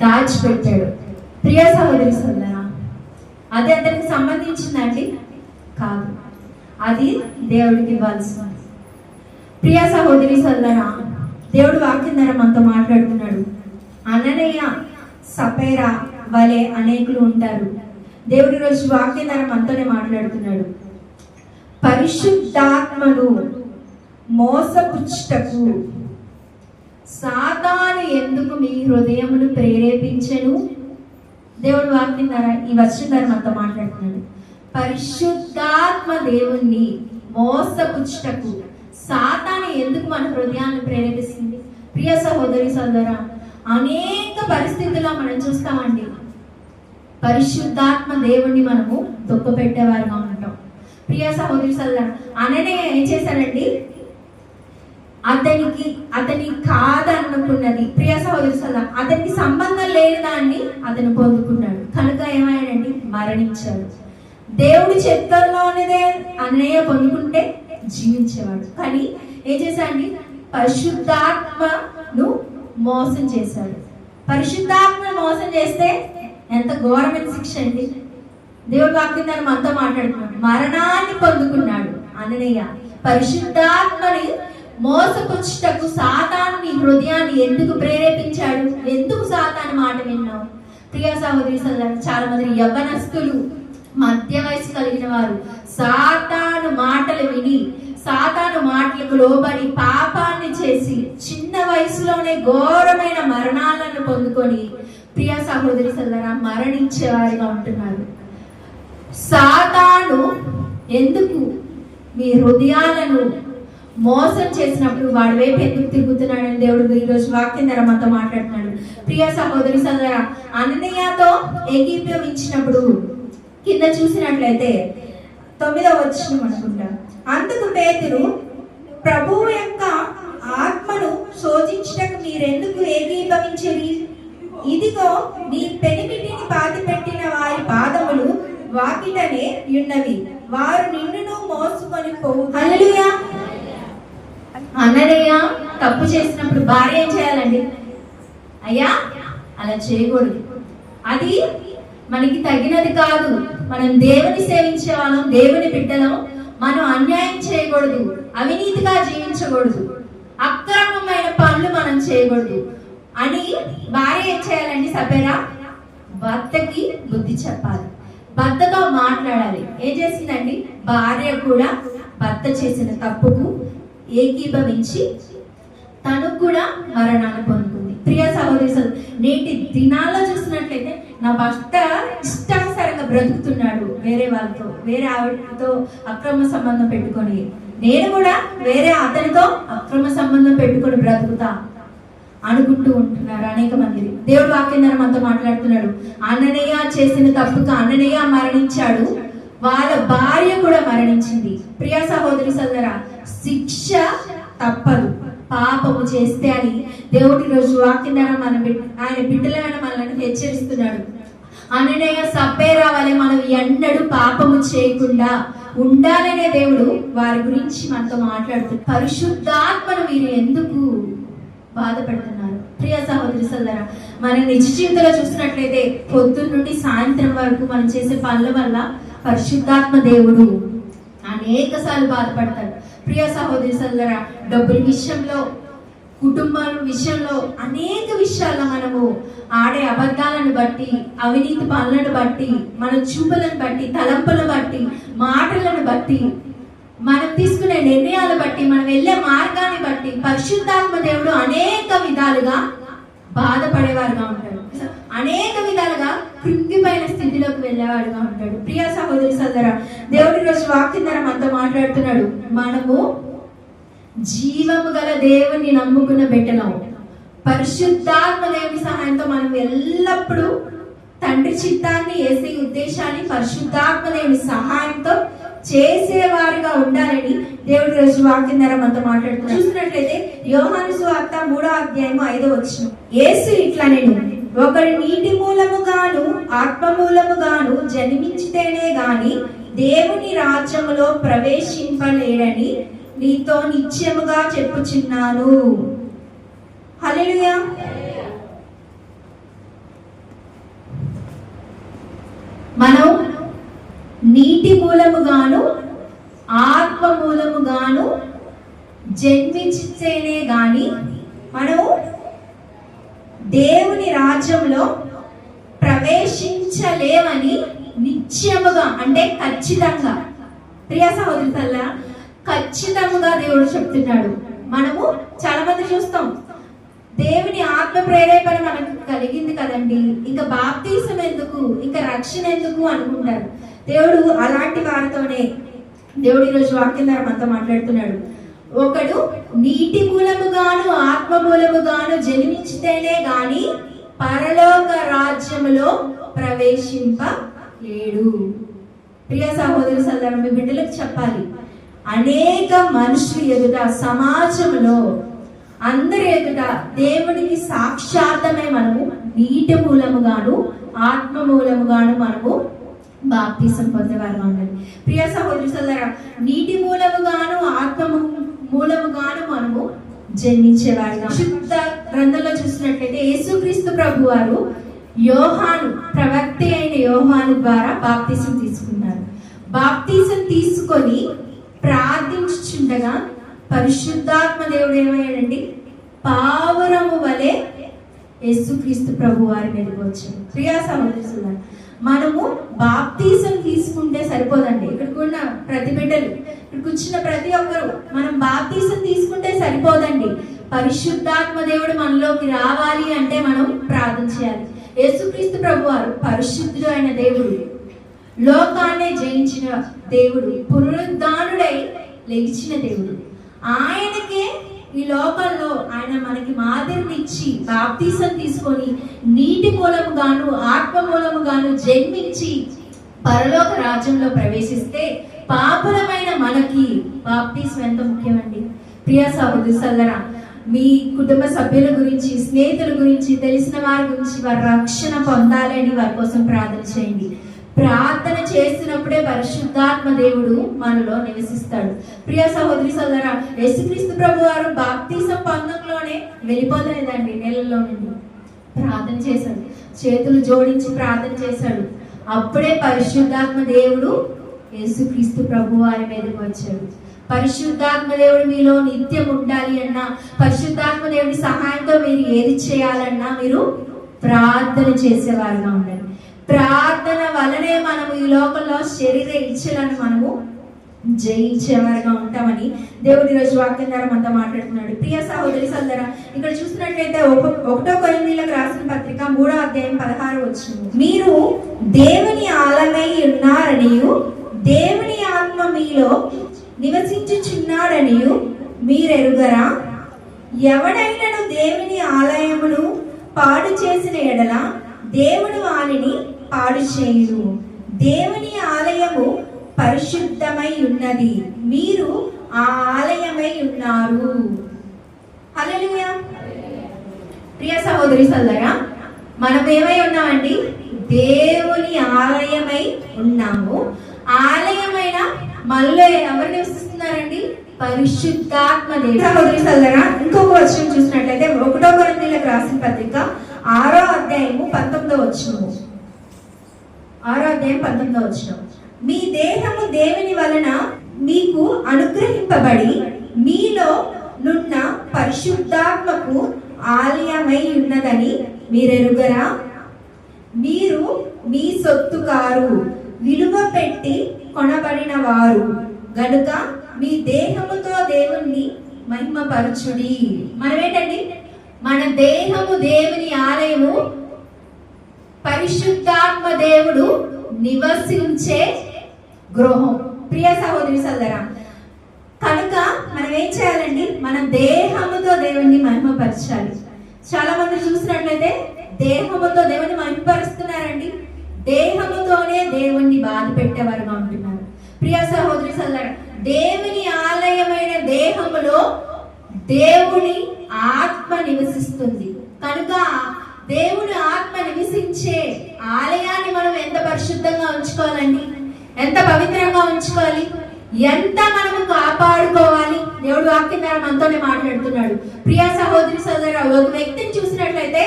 దాచిపెట్టాడు. ప్రియ సహోదరి సోదరా, అది అతనికి సంబంధించిందండి? కాదు, అది దేవుడికి ఇవ్వాల్సింది. ప్రియ సహోదరి సోదరా, దేవుడు వాక్యం ద్వారా మనతో మాట్లాడుతున్నాడు. అననీయ, సపేరా వలె అనేకులు ఉంటారు. దేవుడి రోజు వాక్యం ద్వారా మనతోనే మాట్లాడుతున్నాడు. పరిశుద్ధాత్మను మోసపుచ్చుటకు సాతాను ఎందుకు మీ హృదయమును ప్రేరేపించెను? దేవుడి వాక్యం ద్వారా ఈ వచనం ద్వారా మనతో మాట్లాడుతున్నాడు. పరిశుద్ధాత్మ దేవుణ్ణి మోసపుచ్చుటకు సాతాను ఎందుకు మన హృదయాన్ని ప్రేరేపిస్తుంది? ప్రియ సహోదరి సోదరా, అనేక పరిస్థితుల్లో మనం చూస్తామండి, పరిశుద్ధాత్మ దేవుణ్ణి మనము దుఃఖపెట్టేవారుగా ఉంటాం. ప్రియ సహోదరి సోదరా, అననీయ ఏం చేశాడండి? అతని కాదనుకున్నది, ప్రియ సహోదరి సోదరా, అతనికి సంబంధం లేని దాన్ని అతను పొందుకున్నాడు. కనుక ఏమైనాడండి? మరణించాడు. దేవుడి చిత్తంలోనిదే అననీయ పొందుకుంటే జీవించేవాడు. కానీ ఏం చేశాడండి? పరిశుద్ధాత్మను మోసం చేశాడు. పరిశుద్ధాత్మను మోసం చేస్తే ఎంత ఘోరమైన శిక్ష అండి. దేవుడు వాక్యం దాన్ని మనతో మాట్లాడుతున్నాడు. మరణాన్ని పొందుకున్నాడు అననీయ. పరిశుద్ధాత్మని మోసపుచ్చుటకు సాతాను నీ హృదయాన్ని ఎందుకు ప్రేరేపించాడు? ఎందుకు సాతాను మాట విన్నావు? ప్రియ సహోదరి సోదరులు, చాలా మంది యవ్వనస్తులు, మధ్య వయసు కలిగిన వారు సాతాను మాటలు విని, సాతాను మాటలకు లోబడి పాపాన్ని చేసి చిన్న వయసులోనే ఘోరమైన మరణాలను పొందుకొని ప్రియ సహోదరి సోదరా మరణించే వారిగా ఉంటున్నారు. సాతాను ఎందుకు మీ హృదయాలను మోసం చేసినప్పుడు వాడి వైపు ఎందుకు తిరుగుతున్నాడని దేవుడు ఈరోజు వాక్యం ద్వారా మనతో మాట్లాడుతున్నాడు. ప్రియ సహోదరి సోదరా, అననీయతో ఏకీభవించినప్పుడు కింద చూసినట్లయితే 9వ వచనం అనుకుంటా, అందుకు పేతురు, ప్రభువు యొక్క ఆత్మను శోధించటకు మీరెందుకు ఏకీభవించిరి? ఇదిగో నీ పెనిమిటిని పాతిపెట్టిన వారి పాదములు వాకిటనే ఉన్నవి, వారు నిన్నును మోసుకొని పోవు. హల్లెలూయా. అననీయ తప్పు చేసినప్పుడు భార్య ఏం చేయాలండి? అయ్యా అలా చేయకూడదు, అది మనకి తగినది కాదు. మనం దేవుని సేవించే వాళ్ళం, దేవుని బిడ్డలం. మనం అన్యాయం చేయకూడదు, అవినీతిగా జీవించకూడదు, అక్రమమైన పనులు మనం చేయకూడదు అని భార్య ఏం చేయాలండి? సపేరా భర్తకి బుద్ధి చెప్పాలి, భర్తతో మాట్లాడాలి. ఏం చేసిందండి? భార్య కూడా భర్త చేసిన తప్పుకు ఏకీభవించి తను కూడా మరణాన్ని పొందుతుంది. ప్రియ సహోదరి, నేటి దినాల్లో చూసినట్లయితే నా భర్త ఇష్టానుసారంగా బ్రతుకుతున్నాడు, వేరే వాళ్ళతో, వేరే ఆవిడతో అక్రమ సంబంధం పెట్టుకొని, నేను కూడా వేరే అతనితో అక్రమ సంబంధం పెట్టుకొని బ్రతుకుతా అనుకుంటూ ఉంటున్నారు అనేక మంది. దేవుడు వాక్యం ద్వారా మనతో మాట్లాడుతున్నాడు. అననీయ చేసిన తప్పుకు అననీయ మరణించాడు, వాళ్ళ భార్య కూడా మరణించింది. ప్రియ సహోదరి సోదరా, శిక్ష తప్పదు పాపము చేస్తే అని దేవుడి రోజు వాక్యం ద్వారా ఆయన బిడ్డలైన మనల్ని హెచ్చరిస్తున్నాడు. అననీయ సప్పేరా వలె మనం ఎన్నడూ పాపము చేయకుండా ఉండాలనే దేవుడు వారి గురించి మనతో మాట్లాడుతున్నారు. పరిశుద్ధాత్మను మీరు ఎందుకు బాధపడుతున్నారు? ప్రియ సహోదరి సోదరా, మన నిజ జీవితంలో చూసినట్లయితే పొద్దున్న నుండి సాయంత్రం వరకు మనం చేసే పనుల వల్ల పరిశుద్ధాత్మ దేవుడు అనేక సార్లు బాధపడతాడు. ప్రియ సహోదరి సోదరా, డబ్బుల విషయంలో, కుటుంబం విషయంలో, అనేక విషయాల్లో మనము ఆడే అబద్ధాలను బట్టి, అవినీతి పనులను బట్టి, మన చూపులను బట్టి, తలంపులను బట్టి, మాటలను బట్టి, మనం తీసుకునే నిర్ణయాలు బట్టి, మనం వెళ్ళే మార్గాన్ని బట్టి పరిశుద్ధాత్మ దేవుడు అనేక విధాలుగా బాధపడేవారుగా ఉంటాడు, అనేక విధాలుగా కృంగిపోయిన స్థితిలోకి వెళ్ళేవాడుగా ఉంటాడు. ప్రియ సహోదరి సోదరా, దేవుడి రోజు వాక్యం ద్వారా మనతో మాట్లాడుతున్నాడు. మనము జీవము గల దేవుని నమ్ముకున్న బిడ్డలం. పరిశుద్ధాత్మ దేవుని సహాయంతో మనం ఎల్లప్పుడూ తండ్రి చిత్తాన్ని, యేసే ఉద్దేశాన్ని పరిశుద్ధాత్మ దేవుని సహాయంతో చేసేవారిగా ఉండాలని దేవుడి రోజు వాక్యం ద్వారా మనతో మాట్లాడుతున్నాడు. చూసినట్లయితే యోహాను సువార్త 3వ అధ్యాయం 5వ వచనం, యేసు ఇట్లా నేను, ఒకడు నీటి మూలముగాను ఆత్మ మూలముగాను జన్మించితేనే గాని దేవుని రాజ్యములో ప్రవేశింపలేడని నీతో నిశ్చయముగా చెప్పుచున్నాను. హల్లెలూయా. మనం నీటి మూలముగాను ఆత్మ మూలముగాను జన్మించితేనే గాని మనం దేవుని రాజ్యంలో ప్రవేశించలేమని నిశ్చయముగా, అంటే ఖచ్చితంగా, ప్రియ సహోదరి తల్ల ఖచ్చితంగా దేవుడు చెప్తున్నాడు. మనము చాలా మంది చూస్తాం, దేవుని ఆత్మ ప్రేరేపణ మనకు కలిగింది కదండి, ఇంకా బాప్తీసం ఎందుకు, ఇంకా రక్షణ ఎందుకు అనుకుంటారు. దేవుడు అలాంటి వారితోనే దేవుడు ఈరోజు వాక్యం ద్వారా మనతో మాట్లాడుతున్నాడు. ఒకడు నీటి మూలముగాను ఆత్మ మూలముగాను జన్మించితేనే గాని పరలోక రాజ్యములో ప్రవేశింపలేడు. ప్రియ సహోదరి సోదరులు, మీ బిడ్డలకు చెప్పాలి, అనేక మనుషులు ఎదుట, సమాజంలో అందరి ఎదుట దేవునికి సాక్షాత్తమే మనము నీటి మూలముగాను ఆత్మ మూలముగాను మనము బాప్తీసం పొందేవారుగా ఉండాలి. ప్రియ సహోదరి సోదరా, నీటి మూలముగాను ఆత్మ మూలముగాను మనము జన్మించేవారుగా. శుద్ధ గ్రంథంలో చూసినట్లయితే యేసుక్రీస్తు ప్రభు వారు యోహాను, ప్రవక్త అయిన యోహాను ద్వారా బాప్తీసం తీసుకున్నారు. బాప్తీసం తీసుకొని ప్రార్థించుచుండగా పరిశుద్ధాత్మ దేవుడు ఏమయ్యాడండి? పావురము వలె యేసుక్రీస్తు ప్రభు వారి మీదకి వచ్చాడు. ప్రియా సహోదరులారా, మనము బాప్తీసం తీసుకుంటే సరిపోదండి. ఇక్కడికి ఉన్న ప్రతి బిడ్డలు, ఇక్కడికి వచ్చిన ప్రతి ఒక్కరు మనం బాప్తీసం తీసుకుంటే సరిపోదండి. పరిశుద్ధాత్మ దేవుడు మనలోకి రావాలి అంటే మనం ప్రార్థన చేయాలి. యేసుక్రీస్తు ప్రభువారు పరిశుద్ధుడు అయిన దేవుడు, లోకాన్నే జయించిన దేవుడు, పునరుద్ధానుడై లేచిన దేవుడు. ఆయనకే ఈ లోకంలో ఆయన మనకి మాదిరినిచ్చి బాప్తీసం తీసుకొని నీటి మూలముగాను ఆత్మ మూలముగాను జన్మించి పరలోక రాజ్యంలో ప్రవేశిస్తే పాపులమైన మనకి బాప్తీసం ఎంత ముఖ్యమండి. ప్రియ సహోదరి సోదరా, మీ కుటుంబ సభ్యుల గురించి, స్నేహితుల గురించి, తెలిసిన వారి గురించి వారి రక్షణ పొందాలని వారి కోసం ప్రార్థన చేయండి. ప్రార్థన చేస్తున్నప్పుడే పరిశుద్ధాత్మ దేవుడు మనలో నివసిస్తాడు. ప్రియ సహోదరి సోదరా, యేసుక్రీస్తు ప్రభు వారు బాప్తీసం పొందంలోనే వెళ్ళిపోలేదండి. నెలలో నుండి ప్రార్థన చేశాడు, చేతులు జోడించి ప్రార్థన చేశాడు. అప్పుడే పరిశుద్ధాత్మ దేవుడు యేసుక్రీస్తు ప్రభు వారి మీదకి వచ్చాడు. పరిశుద్ధాత్మ దేవుడు మీలో నిత్యం ఉండాలి అన్నా, పరిశుద్ధాత్మ దేవుడి సహాయంతో మీరు ఏది చేయాలన్నా మీరు ప్రార్థన చేసేవారుగా ఉండండి. ప్రార్థన వలనే మనము ఈ లోకంలో శరీర ఇచ్చలను మనము జయించేవారుగా ఉంటామని దేవుడి రోజు వాక్యం ద్వారా మనతో మాట్లాడుతున్నాడు. ప్రియ సహోదరి సోదరా, ఇక్కడ చూసినట్లయితే 1 కొరింథీయులకు రాసిన పత్రిక 3వ అధ్యాయం 16 వచనం, మీరు దేవుని ఆలయమై ఉన్నారనియు దేవుని ఆత్మ మీలో నివసించుచున్నాడనియు మీరెరుగరా? ఎవడైనను దేవుని ఆలయమును పాడు చేసిన ఎడల దేవుడు వానిని పాడు చేయును. దేవుని ఆలయము పరిశుద్ధమై ఉన్నది, మీరు ఆ ఆలయమై ఉన్నారు. హల్లెలూయా. ప్రియ సహోదరి సోదరా, మనం ఏమై ఉన్నామండి? దేవుని ఆలయమై ఉన్నాము. ఆలయమైన మనలో ఎవరు నివసిస్తున్నారండి? పరిశుద్ధాత్మ దేవుడు. సహోదరి సోదరా, ఇంకొక వచనం చూసినట్లయితే 1 కొరింథీయులకు రాసిన పత్రిక 6వ అధ్యాయము 19వ వచనం, 6వ అధ్యాయం 19వ వచనం, మీ దేహము దేవుని వలన మీకు అనుగ్రహింపబడి మీలో నున్న పరిశుద్ధాత్మకు ఆలయమై ఉన్నదని మీరెరుగరా? మీరు మీ సొత్తు కారు, విలువ పెట్టి కొనబడిన వారు గనుక మీ దేహముతో దేవుణ్ణి మహిమపరచుడి. మనమేంటండి? మన దేహము దేవుని ఆలయము, పరిశుద్ధాత్మ దేవుడు నివసించే గృహం. ప్రియ సహోదరి సోదరా, కనుక మనం ఏం చేయాలండి? మన దేహముతో దేవుణ్ణి మహిమపరచాలి. చాలా మంది చూసినట్లయితే దేహముతో దేవుణ్ణి మహిమపరుస్తున్నారండి, దేహముతోనే దేవుణ్ణి బాధ పెట్టేవారుగా ఉంటున్నారు. ప్రియ సహోదరి సోదరా, దేవుని ఆలయమైన దేహములో దేవుని ఆత్మ నివసిస్తుంది. కనుక దేవుని ఆత్మ నివసించే ఆలయాన్ని మనం ఎంత పరిశుద్ధంగా ఉంచుకోవాలండి? ఎంత పవిత్రంగా ఉంచుకోవాలి? ఎంత మనము కాపాడుకోవాలి? దేవుడు వాక్యం ద్వారా మనతోనే మాట్లాడుతున్నాడు. ప్రియ సహోదరి సోదరా, ఒక వ్యక్తిని చూసినట్లయితే,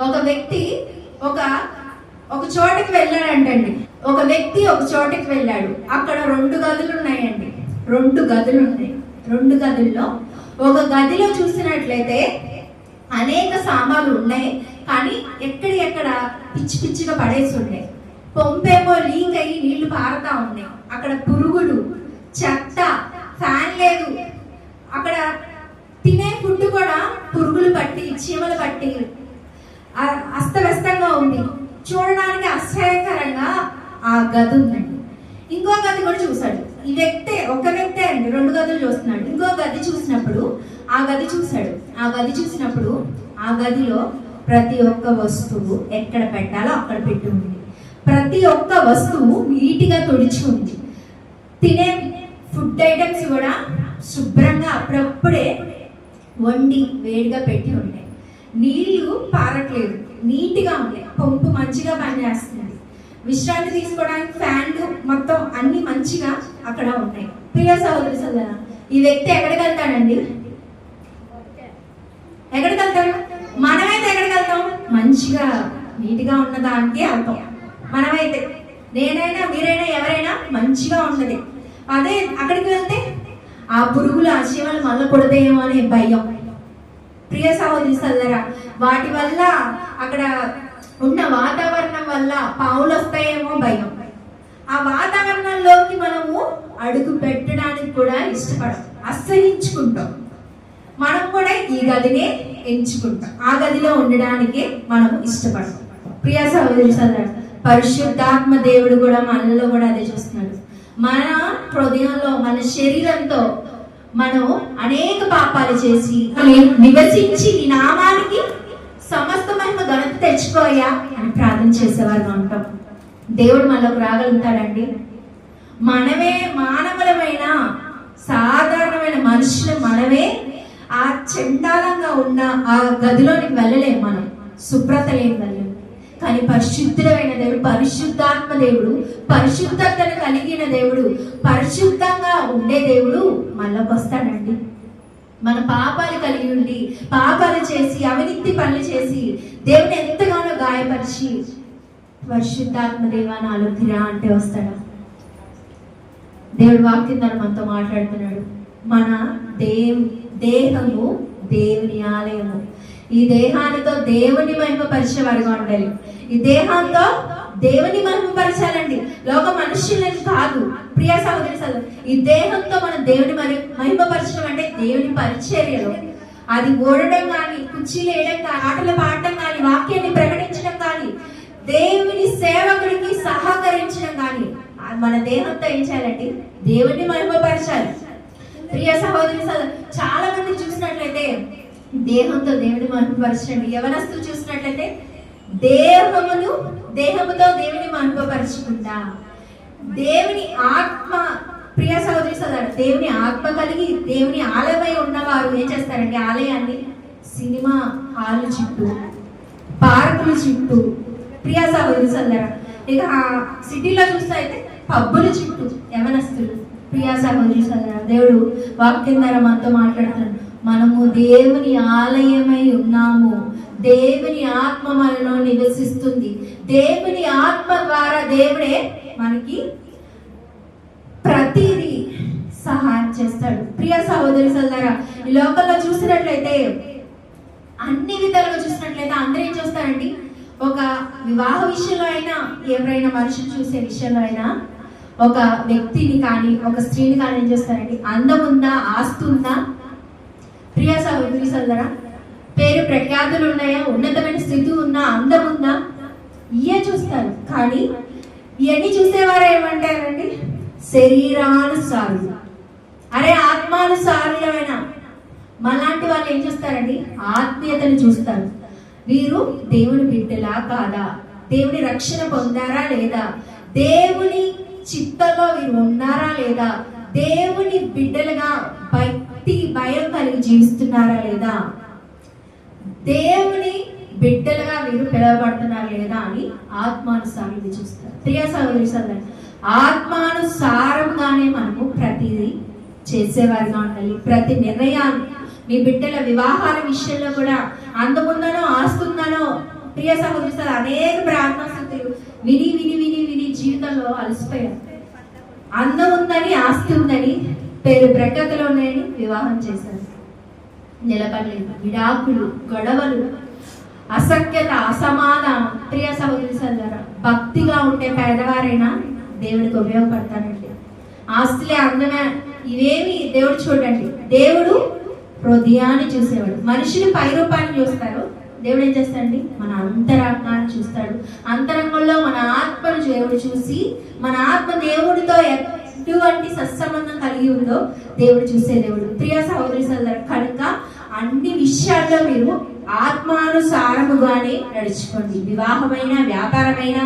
ఒక వ్యక్తి ఒక చోటకి వెళ్ళాడంటండి. ఒక వ్యక్తి ఒక చోటకి వెళ్ళాడు. అక్కడ 2 గదులు ఉన్నాయండి. 2 గదులు ఉన్నాయి. 2 గదుల్లో ఒక గదిలో చూసినట్లయితే అనేక సామాన్లు ఉన్నాయి, కానీ ఎక్కడ పిచ్చి పిచ్చిగా పడేసి ఉన్నాయి. పంపేమో లీక్ అయ్యి నీళ్లు పారుతా ఉన్నాయి. అక్కడ పురుగులు, చెత్త, ఫ్యాన్ లేదు. అక్కడ తినే ఫుడ్ కూడా పురుగులు పట్టి, చీమలు పట్టి అస్తవ్యస్తంగా ఉంది. చూడడానికి అసహ్యకరంగా ఆ గది ఉందండి. ఇంకో గది కూడా చూశాడు. ఈ వ్యక్తి ఒక వ్యక్తే అండి 2 గదులు చూస్తున్నాడు. ఇంకో గది చూసినప్పుడు ఆ గది చూశాడు. ఆ గది చూసినప్పుడు ఆ గదిలో ప్రతి ఒక్క వస్తువు ఎక్కడ పెట్టాలో అక్కడ పెట్టి ఉంది. ప్రతి ఒక్క వస్తువు నీటిగా తుడిచి ఉంది. తినే ఫుడ్ ఐటమ్స్ కూడా శుభ్రంగా అప్పుడప్పుడే వండి వేడిగా పెట్టి ఉంటాయి. నీళ్లు పారట్లేదు, నీట్గా ఉన్నాయి. పంపు మంచిగా పనిచేస్తుంది. విశ్రాంతి తీసుకోవడానికి ఫ్యాన్లు మొత్తం అన్ని మంచిగా అక్కడ ఉన్నాయి. ప్రియ సహోదరి సోదరా, ఈ వ్యక్తి ఎక్కడికి వెళ్తాడండి? ఎక్కడికి వెళ్తాడు? మనమైతే ఎక్కడికి వెళ్తాం? మంచిగా నీట్గా ఉన్న దానికి వెళ్తాం. మనమైతే, నేనైనా మీరైనా ఎవరైనా మంచిగా ఉన్నది. అదే అక్కడికి వెళ్తే ఆ పురుగులు, ఆ చీమలు మళ్ళీ కొడతాయేమో అనే భయం. ప్రియ సహోదరి సోదరా, వాటి వల్ల అక్కడ ఉన్న వాతావరణం వల్ల పావులు వస్తాయేమో భయం. ఆ వాతావరణంలోకి మనము అడుగు పెట్టడానికి కూడా ఇష్టపడం, అసహించుకుంటాం. మనం కూడా ఈ గదినే ఎంచుకుంటాం, ఆ గదిలో ఉండడానికే మనం ఇష్టపడతాం. ప్రియ సహోదరి సోదరులారా, పరిశుద్ధాత్మ దేవుడు కూడా మనలో కూడా అదే చూస్తున్నాడు. మన హృదయంలో, మన శరీరంతో మనం అనేక పాపాలు చేసి నివసించి నీ నామానికి సమస్త మహిమ ఘనత తెచ్చుకోయా అని ప్రార్థన చేసేవారు ఉంటాం. దేవుడు మనలోకి రాగలుగుతాడండి? మనమే మానవులమైన సాధారణమైన మనుషులు, మనమే ఆ చండాలంగా ఉన్న ఆ గదిలోనికి వెళ్ళలేము, మనం శుభ్రత లేని వెళ్ళలేము. కానీ పరిశుద్ధమైన దేవుడు, పరిశుద్ధాత్మ దేవుడు, పరిశుద్ధతను కలిగిన దేవుడు, పరిశుద్ధంగా ఉండే దేవుడు మనలోకి వస్తాడండి. మన పాపాలు కలిగి ఉండి, పాపాలు చేసి, అవినీతి పనులు చేసి దేవుని ఎంతగానో గాయపరిచి, పరిశుద్ధాత్మ దేవా నాలోకి రా అంటే వస్తాడా? దేవుడు వాక్యం ద్వారా మనతో మాట్లాడుతున్నాడు. మన దేహము దేవుని ఆలయము. ఈ దేహానితో దేవుని మహిమపరిచేవారుగా ఉండాలి. ఈ దేహంతో దేవుని మహిమపరచాలండి, లోక మనుషులని కాదు. ప్రియ సహోదరి సహోదరు, ఈ దేహంతో మనం దేవుని మహిమపరచడం అంటే దేవుని పరిచర్యలో అది ఓడడం కానీ, కుర్చీలు వేయడం కానీ, ఆటలు పాడటం కానీ, వాక్యాన్ని ప్రకటించడం కానీ, దేవుని సేవకుడికి సహకరించడం కానీ, మన దేహంతో ఏం చేయాలండి? దేవుని మహిమపరచాలి. ప్రియ సహోదరి సహోదరు, చాలా మంది చూసినట్లయితే దేహంతో దేవుని మహిమపరచండి. యవనస్తులు చూసినట్లయితే దేహముతో దేవుని మహిమపరచుకుంటా, దేవుని ఆత్మ, ప్రియ సహోదరి సోదరులారా, దేవుని ఆత్మ కలిగి దేవుని ఆలయమై ఉన్నవారు ఏం చేస్తారంటే ఆలయాన్ని సినిమా హాల్ చుట్టూ, పార్కుల చుట్టూ, ప్రియ సహోదరి సోదరులారా, ఇక సిటీలో చూస్తే అయితే పబ్బుల చుట్టూ యవనస్తులు. ప్రియ సహోదరి సోదరులారా, దేవుడు వాక్యం ద్వారా మనతో మాట్లాడుతున్నాడు. మనము దేవుని ఆలయమై ఉన్నాము. దేవుని ఆత్మ మనలో నివసిస్తుంది. దేవుని ఆత్మ ద్వారా దేవుడే మనకి ప్రతిదీ సహాయం చేస్తాడు. ప్రియ సహోదరి సోదరులారా, ఈ లోకంలో చూసినట్లయితే, అన్ని విధాలుగా చూసినట్లయితే అందరూ ఏం చూస్తారండి? ఒక వివాహ విషయంలో అయినా, ఎవరైనా మనుషులు చూసే విషయంలో అయినా, ఒక వ్యక్తిని కానీ ఒక స్త్రీని కానీ ఏం చేస్తారండి? అందం ఉందా, ఆస్తి ఉందా? ప్రియ సహోదరి సోదరులారా, పేరు ప్రఖ్యాతులు ఉన్నాయా, ఉన్నతమైన స్థితి ఉందా, అందం ఉందా, ఇవే చూస్తారు. కానీ ఇవన్నీ చూసేవారు ఏమంటారండి? శరీరానుసారులు. అరే ఆత్మానుసారులమైన మనలాంటి వాళ్ళు ఏం చూస్తారండి? ఆత్మీయతను చూస్తారు. వీరు దేవుని బిడ్డలా కాదా, దేవుని రక్షణ పొందారా లేదా, దేవుని చిత్తంలో వీరు ఉన్నారా లేదా, దేవుని బిడ్డలుగా భక్తి భయం కలిగి జీవిస్తున్నారా లేదా, దేవుని బిడ్డలుగా వీరు పిలువబడుతున్నారా లేదా అని ఆత్మానుసారం చూస్తారు. ప్రియ సహోదరి సోదరులారా, ఆత్మానుసారంగానే మనము ప్రతిదీ చేసేవారుగా ఉండాలి. ప్రతి నిర్ణయాలు, మీ బిడ్డల వివాహాల విషయంలో కూడా అందముందనో ఆస్తుందనో, ప్రియ సహోదరి సోదరులారా, అనేక ప్రార్థనా స్థుతులు విని విని విని విని జీవితంలో అలసిపోయారు. అందం ఉందని, ఆస్తి ఉందని, పేరు ప్రఖ్యాతులు ఉన్నాయని వివాహం చేశారు, నిలబడలేదు. విడాకులు, గొడవలు, అసఖ్యత, అసమాధానం. ప్రియ సహోదరి సోదరులారా, భక్తిగా ఉంటే పేదవారైనా దేవుడికి ఉపయోగపడతారండి. ఆస్తులే, అందమే, ఇవేమి దేవుడు చూడండి. దేవుడు హృదయాన్ని చూసేవాడు. మనుషులు పై రూపాన్ని చూస్తారు, దేవుడు ఏం చేస్తాడండి? మన అంతరంగాన్ని చూస్తాడు. అంతరంగంలో మన ఆత్మను దేవుడు చూసి, మన ఆత్మ దేవుడితో ఎటువంటి సత్సంబంధం కలిగి ఉందో దేవుడు చూసే దేవుడు. ప్రియ సహోదరి సోదరులారా, కనుక అన్ని విషయాల్లో మీరు ఆత్మానుసారముగానే నడుచుకోండి. వివాహమైన, వ్యాపారమైన,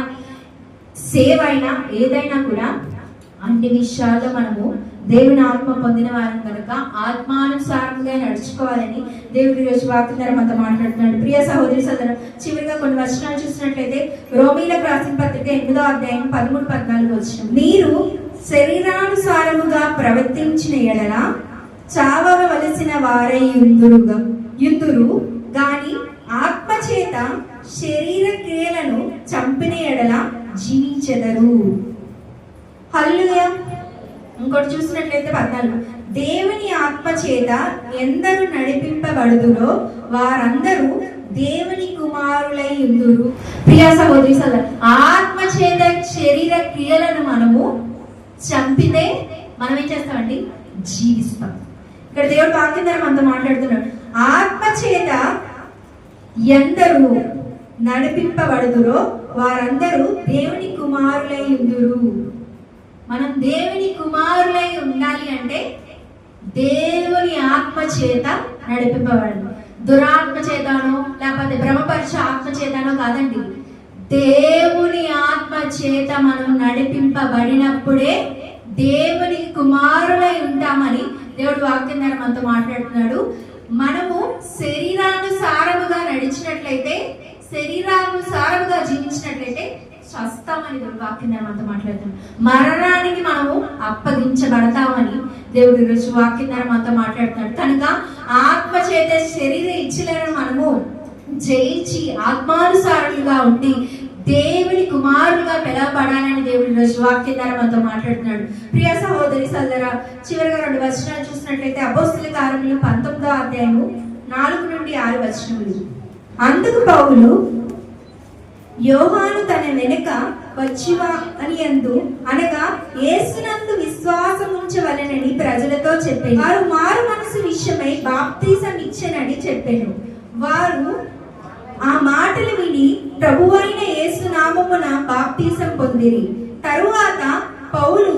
సేవ అయినా, ఏదైనా కూడా అన్ని విషయాల్లో మనము దేవుని ఆత్మ పొందిన వారం కనుక ఆత్మానుసారంగా నడుచుకోవాలని దేవుడి రోజు వాక్యం ద్వారా మనతో మాట్లాడుతున్నాడు. ప్రియ సహోదరి సోదరులారా, చివరిగా కొన్ని వచనాలు చూసినట్లయితే రోమీయులకు రాసిన పత్రిక 8వ అధ్యాయం 13-14 వచనం. మీరు శరీరానుసారముగా ప్రవర్తించిన ఎడల చావవలసిన వారై యుందురు గాని ఆత్మచేత శరీర క్రియలను చంపిన ఎడల జీవించెదరు. హల్లెలూయా. ఇంకోటి చూసినట్లయితే 14, దేవుని ఆత్మ చేత ఎందరు నడిపింపబడుదురో వారందరూ దేవుని కుమారులై ఉందురు. ప్రియ సహోదరి సోదరు, ఆత్మ చేత శరీర క్రియలను మనము చంపితే మనం ఏం చేస్తామండి? జీవిస్తాం. ఇక్కడ దేవుడు వాక్యం ద్వారా మనతో మాట్లాడుతున్నాడు. ఆత్మ చేత ఎందరు నడిపింపబడుదురో వారందరూ దేవుని కుమారులై ఉందురు. మనం దేవుని కుమారులై ఉండాలి అంటే దేవుని ఆత్మ చేత నడిపింపబడాలి. దురాత్మ చేతనో లేకపోతే భ్రమపరిచే ఆత్మ చేతనో కాదండి, దేవుని ఆత్మ చేత మనం నడిపింపబడినప్పుడే దేవుని కుమారులై ఉంటామని దేవుడు వాక్యం ద్వారా మనతో మాట్లాడుతున్నాడు. మనము శరీరానుసారముగా నడిచినట్లయితే, శరీరానుసారముగా జీవించినట్లయితే చస్తామని దేవుడు వాక్యం ద్వారా మనతో మాట్లాడుతున్నాడు. మరణానికి మనము అప్పగించబడతామని దేవుడు ఈరోజు వాక్యం ద్వారా మనతో మాట్లాడుతున్నాడు. కనుక ఆత్మ చేత శరీర ఇచ్చలను మనము జయించి ఆత్మానుసారులుగా ఉండి దేవుని కుమారులుగా పిలవబడాలని దేవుడు ఈరోజు వాక్యం ద్వారా మనతో మాట్లాడుతున్నాడు. ప్రియ సహోదరి సోదరా, చివరిగా 2 వచనాలు చూసినట్లయితే అపోస్తల కార్యములు 19వ అధ్యాయము 4 నుండి 6 వచనములు. అందుకు పౌలు, యోహాను తన వెనుక వచ్చివా అని అందు అనగా యేసునందు విశ్వాసం ఉంచవలెనని ప్రజలతో చెప్పాను. వారు మారు మనసు విషయమై బాప్తిసం ఇచ్చెనని చెప్పాను. వారు ఆ మాటలు విని ప్రభువైన యేసు నామమున బాప్తిసం పొందిరి. తరువాత పౌలు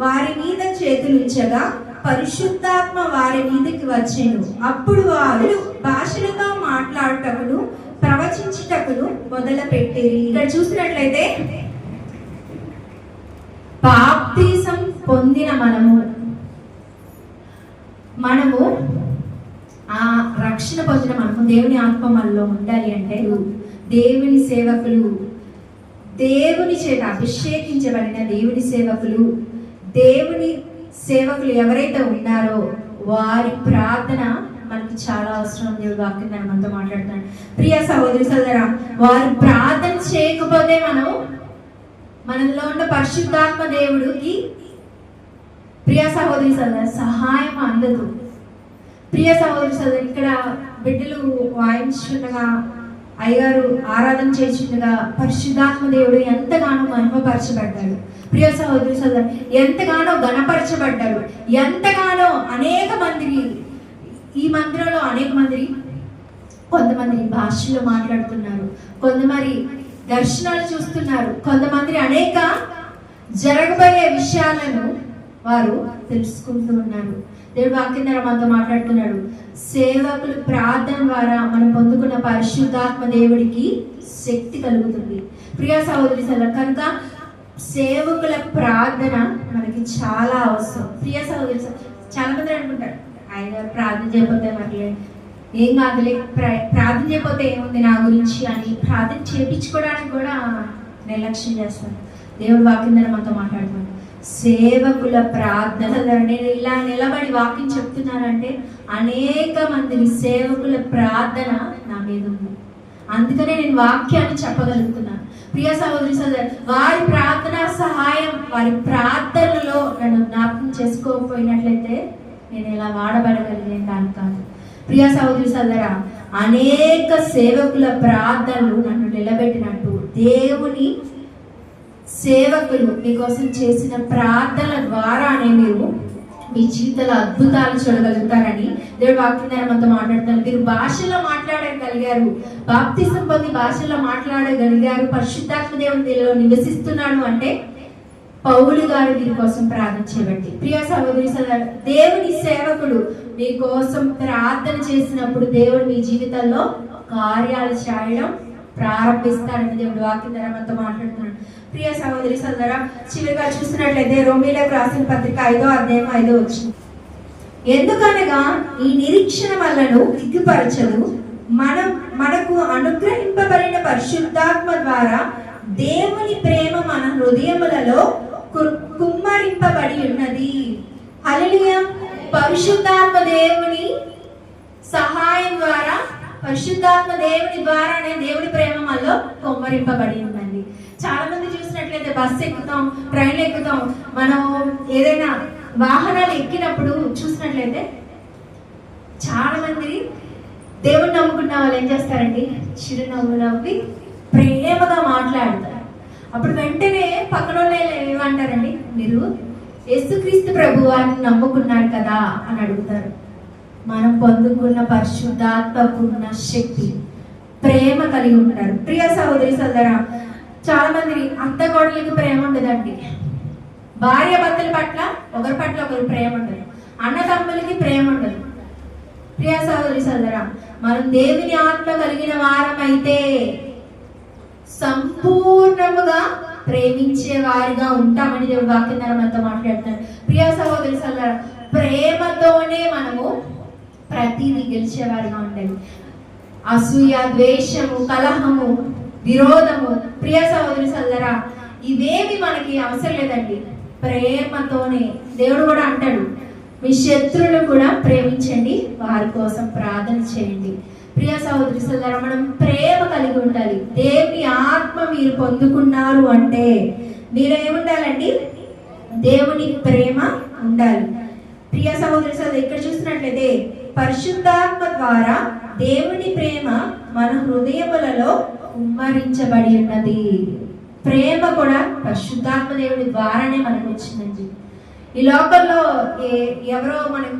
వారి మీద చేతులుంచగా పరిశుద్ధాత్మ వారి మీదకి వచ్చెను. అప్పుడు వారు భాషలతో మాట్లాడుటకును ప్రవచించుటకును మొదలుపెట్టిరి. ఇక్కడ చూసినట్లయితే బాప్తిసం పొందిన మనము ఆ రక్షణ పొందిన మనము దేవుని ఆత్మ మనలో ఉండాలి అంటే దేవుని సేవకులు, దేవుని చేత అభిషేకించబడిన దేవుని సేవకులు, దేవుని సేవకులు ఎవరైతే ఉన్నారో వారి ప్రార్థన మనకి చాలా అవసరం. దేవుడు వాక్యం ద్వారా మనతో మాట్లాడుతున్నాడు. ప్రియ సహోదరి సోదరా, వారు ప్రార్థన చేయకపోతే మనలో ఉన్న పరిశుద్ధాత్మ దేవుడికి ప్రియ సహోదరి సోదర సహాయం అందదు. ప్రియ సహోదరి సోదరు, ఇక్కడ బిడ్డలు వాయించుండగా, అయ్యగారు ఆరాధన చేస్తుండగా పరిశుద్ధాత్మ దేవుడు ఎంతగానో మహిమపరచబడ్డాడు. ప్రియ సహోదరి సోదరు, ఎంతగానో ఘనపరచబడ్డాడు. ఎంతగానో అనేక మంది, ఈ మందిరంలో అనేక మంది, కొంతమంది భాషలో మాట్లాడుతున్నారు, కొంతమంది దర్శనాలు చూస్తున్నారు, కొంతమంది అనేక జరగబోయే విషయాలను వారు తెలుసుకుంటూ ఉన్నారు. దేవుడు వాక్యం ద్వారా మనతో మాట్లాడుతున్నాడు. సేవకులు ప్రార్థన ద్వారా మనం పొందుకున్న పరిశుద్ధాత్మ దేవుడికి శక్తి కలుగుతుంది. ప్రియ సహోదరి సోదరు, కనుక సేవకుల ప్రార్థన మనకి చాలా అవసరం. ప్రియ సహోదరి, చాలా మంది అనుకుంటారు, ఆయన ప్రార్థన చేయకపోతే మరి ఏం కాదులే, ప్రార్థన చేయకపోతే ఏముంది నా గురించి అని ప్రార్థన చేయించుకోవడానికి కూడా నిర్లక్ష్యం చేస్తారు. దేవుడు వాక్యం ద్వారా మనతో మాట్లాడుతున్నాడు. సేవకుల ప్రార్థన, నేను ఇలా నిలబడి వాక్యం చెప్తున్నానంటే అనేక మంది సేవకుల ప్రార్థన నా మీద ఉంది. అందుకనే నేను వాక్యాన్ని చెప్పగలుగుతున్నాను. ప్రియ సహోదరి సోదరు, వారి ప్రార్థన సహాయం, వారి ప్రార్థనలో నన్ను జ్ఞాపకం చేసుకోకపోయినట్లయితే నేను ఇలా వాడబడగలిగే దాని కాదు. ప్రియ సహోదరి సోదరా, అనేక సేవకుల ప్రార్థనలు నన్ను నిలబెట్టినట్టు దేవుని సేవకులు మీకోసం చేసిన ప్రార్థనల ద్వారానే మీరు మీ జీవితంలో అద్భుతాలు చూడగలుగుతారని దేవుడు వాక్యం ద్వారా మనతో మాట్లాడుతున్నారు. మీరు భాషలో మాట్లాడగలిగారు, బాప్తిసం పొంది భాషలో మాట్లాడగలిగారు, పరిశుద్ధాత్మ దేవునిలో నివసిస్తున్నాడు అంటే పౌలు గారు వీరి కోసం ప్రార్థన చేయబట్టి. ప్రియ సహోదరి సోదరు, దేవుని సేవకుడు మీకోసం ప్రార్థన చేసినప్పుడు దేవుడు మీ జీవితంలో కార్యాలు చేయడం ప్రారంభిస్తాడని దేవుడు వాక్యం ద్వారా మనతో మాట్లాడుతున్నాడు. ప్రియ సహోదరి సోదరా, చివరిగా చూసినట్లయితే రోమీయులకు రాసిన పత్రిక 5వ అధ్యాయం 5వ వచనం. ఎందుకనగా ఈ నిరీక్షణ వలన సిగ్గుపరచదు, మనకు అనుగ్రహింపబడిన పరిశుద్ధాత్మ ద్వారా దేవుని ప్రేమ మన హృదయములలో కుమ్మరింపబడి ఉన్నది. హల్లెలూయా. పరిశుద్ధాత్మ దేవుని సహాయం ద్వారా, పరిశుద్ధాత్మ దేవుని ద్వారానే దేవుడి ప్రేమ మనలో కుమ్మరింపబడి ఉందండి. చాలా మంది చూసినట్లయితే బస్సు ఎక్కుతాం, ట్రైన్ ఎక్కుతాం, మనం ఏదైనా వాహనాలు ఎక్కినప్పుడు చూసినట్లయితే చాలా మంది దేవుని నమ్ముకున్న వాళ్ళు ఏం చేస్తారండి, చిరునవ్వు నవ్వి ప్రేమగా మాట్లాడతారు. అప్పుడు వెంటనే పక్కన ఏమంటారండి, మీరు యేసుక్రీస్తు ప్రభు వారిని నమ్ముకున్నారు కదా అని అడుగుతారు. మనం పొందుకున్న పరిశుద్ధాత్మకున్న శక్తి, ప్రేమ కలిగి ఉంటారు. ప్రియ సహోదరి సోదరా, చాలా మంది అత్త కోడలికి ప్రేమ ఉండదండి. భార్య భర్తల పట్ల ఒకరి పట్ల ఒకరు ప్రేమ ఉండదు. అన్నదమ్ములకి ప్రేమ ఉండదు. ప్రియ సహోదరి సోదరా, మనం దేవుని ఆత్మ కలిగిన వారమైతే సంపూర్ణముగా ప్రేమించే వారిగా ఉంటామని దేవుడు వాక్యం ద్వారా మనతో మాట్లాడుతున్నాడు. ప్రియ సహోదరి సోదరా, ప్రేమతోనే మనము ప్రతిదీ గెలిచేవారిగా ఉండాలి. అసూయ, ద్వేషము, కలహము, విరోధము, ప్రియ సహోదరి సోదరా, ఇవేమి మనకి అవసరం లేదండి. ప్రేమతోనే దేవుడు కూడా అంటాడు, మీ శత్రువులు కూడా ప్రేమించండి, వారి కోసం ప్రార్థన చేయండి. ప్రియ సహోదరి సోదరా, మనం ప్రేమ కలిగి ఉండాలి. దేవుని ఆత్మ మీరు పొందుకున్నారు అంటే మీరు ఏముండాలండి, దేవుని ప్రేమ ఉండాలి. ప్రియ సహోదరి సోదరా, ఇక్కడ చూసినట్లయితే పరిశుద్ధాత్మ ద్వారా దేవుని ప్రేమ మన హృదయములలో ఉమ్మరించబడి ఉన్నది. ప్రేమ కూడా పరిశుద్ధాత్మ దేవుని ద్వారానే మనకు వచ్చిందండి. ఈ లోకంలో ఎవరో మనం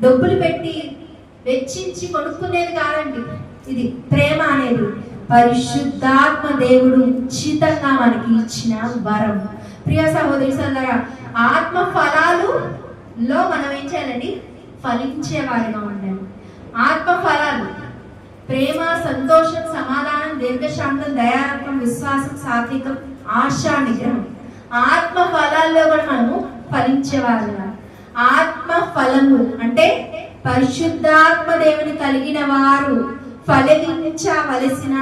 డబ్బులు పెట్టి వెచ్చించి కొనుక్కునేది కాదండి. ఇది ప్రేమ అనేది పరిశుద్ధాత్మ దేవుడు ఉచితంగా మనకి ఇచ్చిన వరం. ప్రియ సహోదరి సోదరా, ఆత్మ ఫలాలులో మనం ఏం చేయాలండి, ఫలించే వారిగా ఉండాలి. ఆత్మ ఫలాలు ప్రేమ, సంతోషం, సమాధానం, దీర్ఘశాంతం, దయాత్వం, విశ్వాసం, సాత్వికం, ఆశా, నిగ్రహం. ఆత్మ ఫలాల్లో కూడా మనము ఫలించేవారుగా. ఆత్మ ఫలము అంటే పరిశుద్ధాత్మ దేవుని కలిగిన వారు ఫలించవలసిన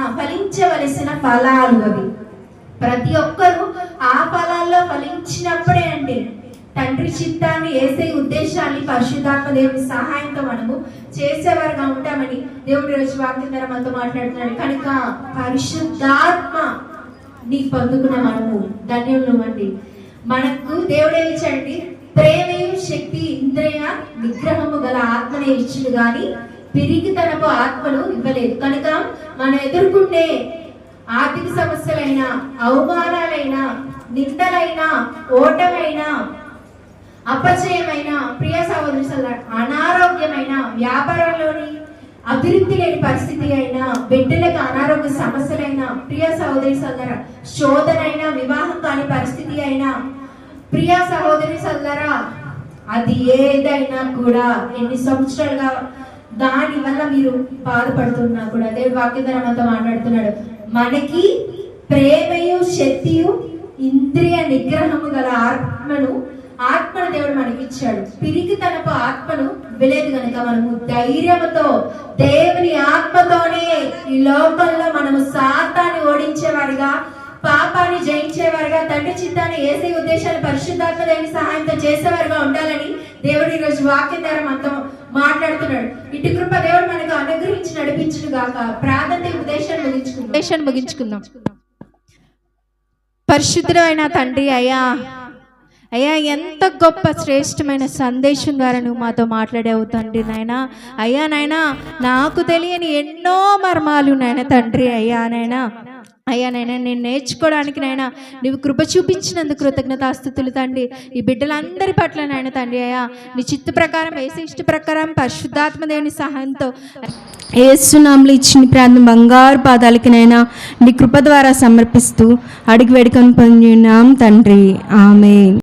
ఫలాలు అవి. ప్రతి ఒక్కరూ ఆ ఫలాల్లో ఫలించినప్పుడే అండి తండ్రి చిత్తాన్ని, యేసయ్య ఉద్దేశాన్ని పరిశుద్ధాత్మ దేవుని సహాయంతో మనము చేసేవారుగా ఉంటామని దేవుడి రోజు వాక్యం ద్వారా మనతో మాట్లాడుతున్నాడు. కనుక పరిశుద్ధాత్మ నీ పొందుకున్న మనము ధన్యులు అండి. మనకు దేవుడే ఇచ్చండి ప్రేమయు శక్తి, ఇంద్రియ నిగ్రహము గల ఆత్మనే ఇచ్చుడు గాని పిరికితనపు ఆత్మను ఇవ్వలేదు. కనుక మనం ఎదుర్కొంటే ఆర్థిక సమస్యలైనా, అవమానాలైనా, నిందలైనా, ఓటమైనా, అపజయమైన, ప్రియ సహోదరి సోదరా, అనారోగ్యమైన, వ్యాపారంలోని అభివృద్ధి లేని పరిస్థితి అయినా, బిడ్డలకు అనారోగ్య సమస్యలైనా, ప్రియ సహోదరి సోదరా, శోధనైనా, వివాహం కాని పరిస్థితి అయినా, ప్రియ సహోదరి సోదరా, అది ఏదైనా కూడా ఎన్ని సంవత్సరాలుగా దాని వల్ల మీరు బాధపడుతున్నా కూడా దేవుడు వాక్యం ద్వారా మనతో మాట్లాడుతున్నాడు. మనకి ప్రేమయు శక్తియు ఇంద్రియ నిగ్రహము గల ఆత్మను దేవుడు మనకి ఇచ్చాడు. పిరికితనపు ఆత్మను ఇవ్వలేదు. కనుక మనము ధైర్యంతో దేవుని ఆత్మతోనే ఈ లోకంలో మనము సాతాన్ని ఓడించేవారిగా, పాపాన్ని జయించేవారిగా, తండ్రి చిత్తాన్ని, యేసయ్య ఉద్దేశాన్ని పరిశుద్ధాత్మ దేవుని సహాయంతో చేసేవారిగా ఉండాలని దేవుడు ఈ రోజు వాక్యం ద్వారా మనతో మాట్లాడుతున్నాడు. ఇటు కృప దేవుడు మనకు అనుగ్రహించి నడిపించును గాక. ప్రార్థన ఉద్దేశాన్ని ముగించుకుందాం. పరిశుద్ధమైన తండ్రి, అయ్యా ఎంత గొప్ప శ్రేష్టమైన సందేశం ద్వారా నువ్వు మాతో మాట్లాడావు తండ్రి. నాయనా నాకు తెలియని ఎన్నో మర్మాలు నాయన తండ్రి. నైనా నేను నేర్చుకోవడానికి నాయన నువ్వు కృప చూపించినందుకు కృతజ్ఞతాస్తుతులు తండ్రి. ఈ బిడ్డలందరి పట్ల నాయన తండ్రి, నీ చిత్త ప్రకారం, యేసు ఇష్ట ప్రకారం పరిశుద్ధాత్మ దేవుని సహాయంతో యేసునామములో ఇచ్చిన ప్రార్థన బంగారు పాదాలకి నైనా నీ కృప ద్వారా సమర్పిస్తూ అడిగి వేడుకొని పొందినాం తండ్రి. ఆమేన్.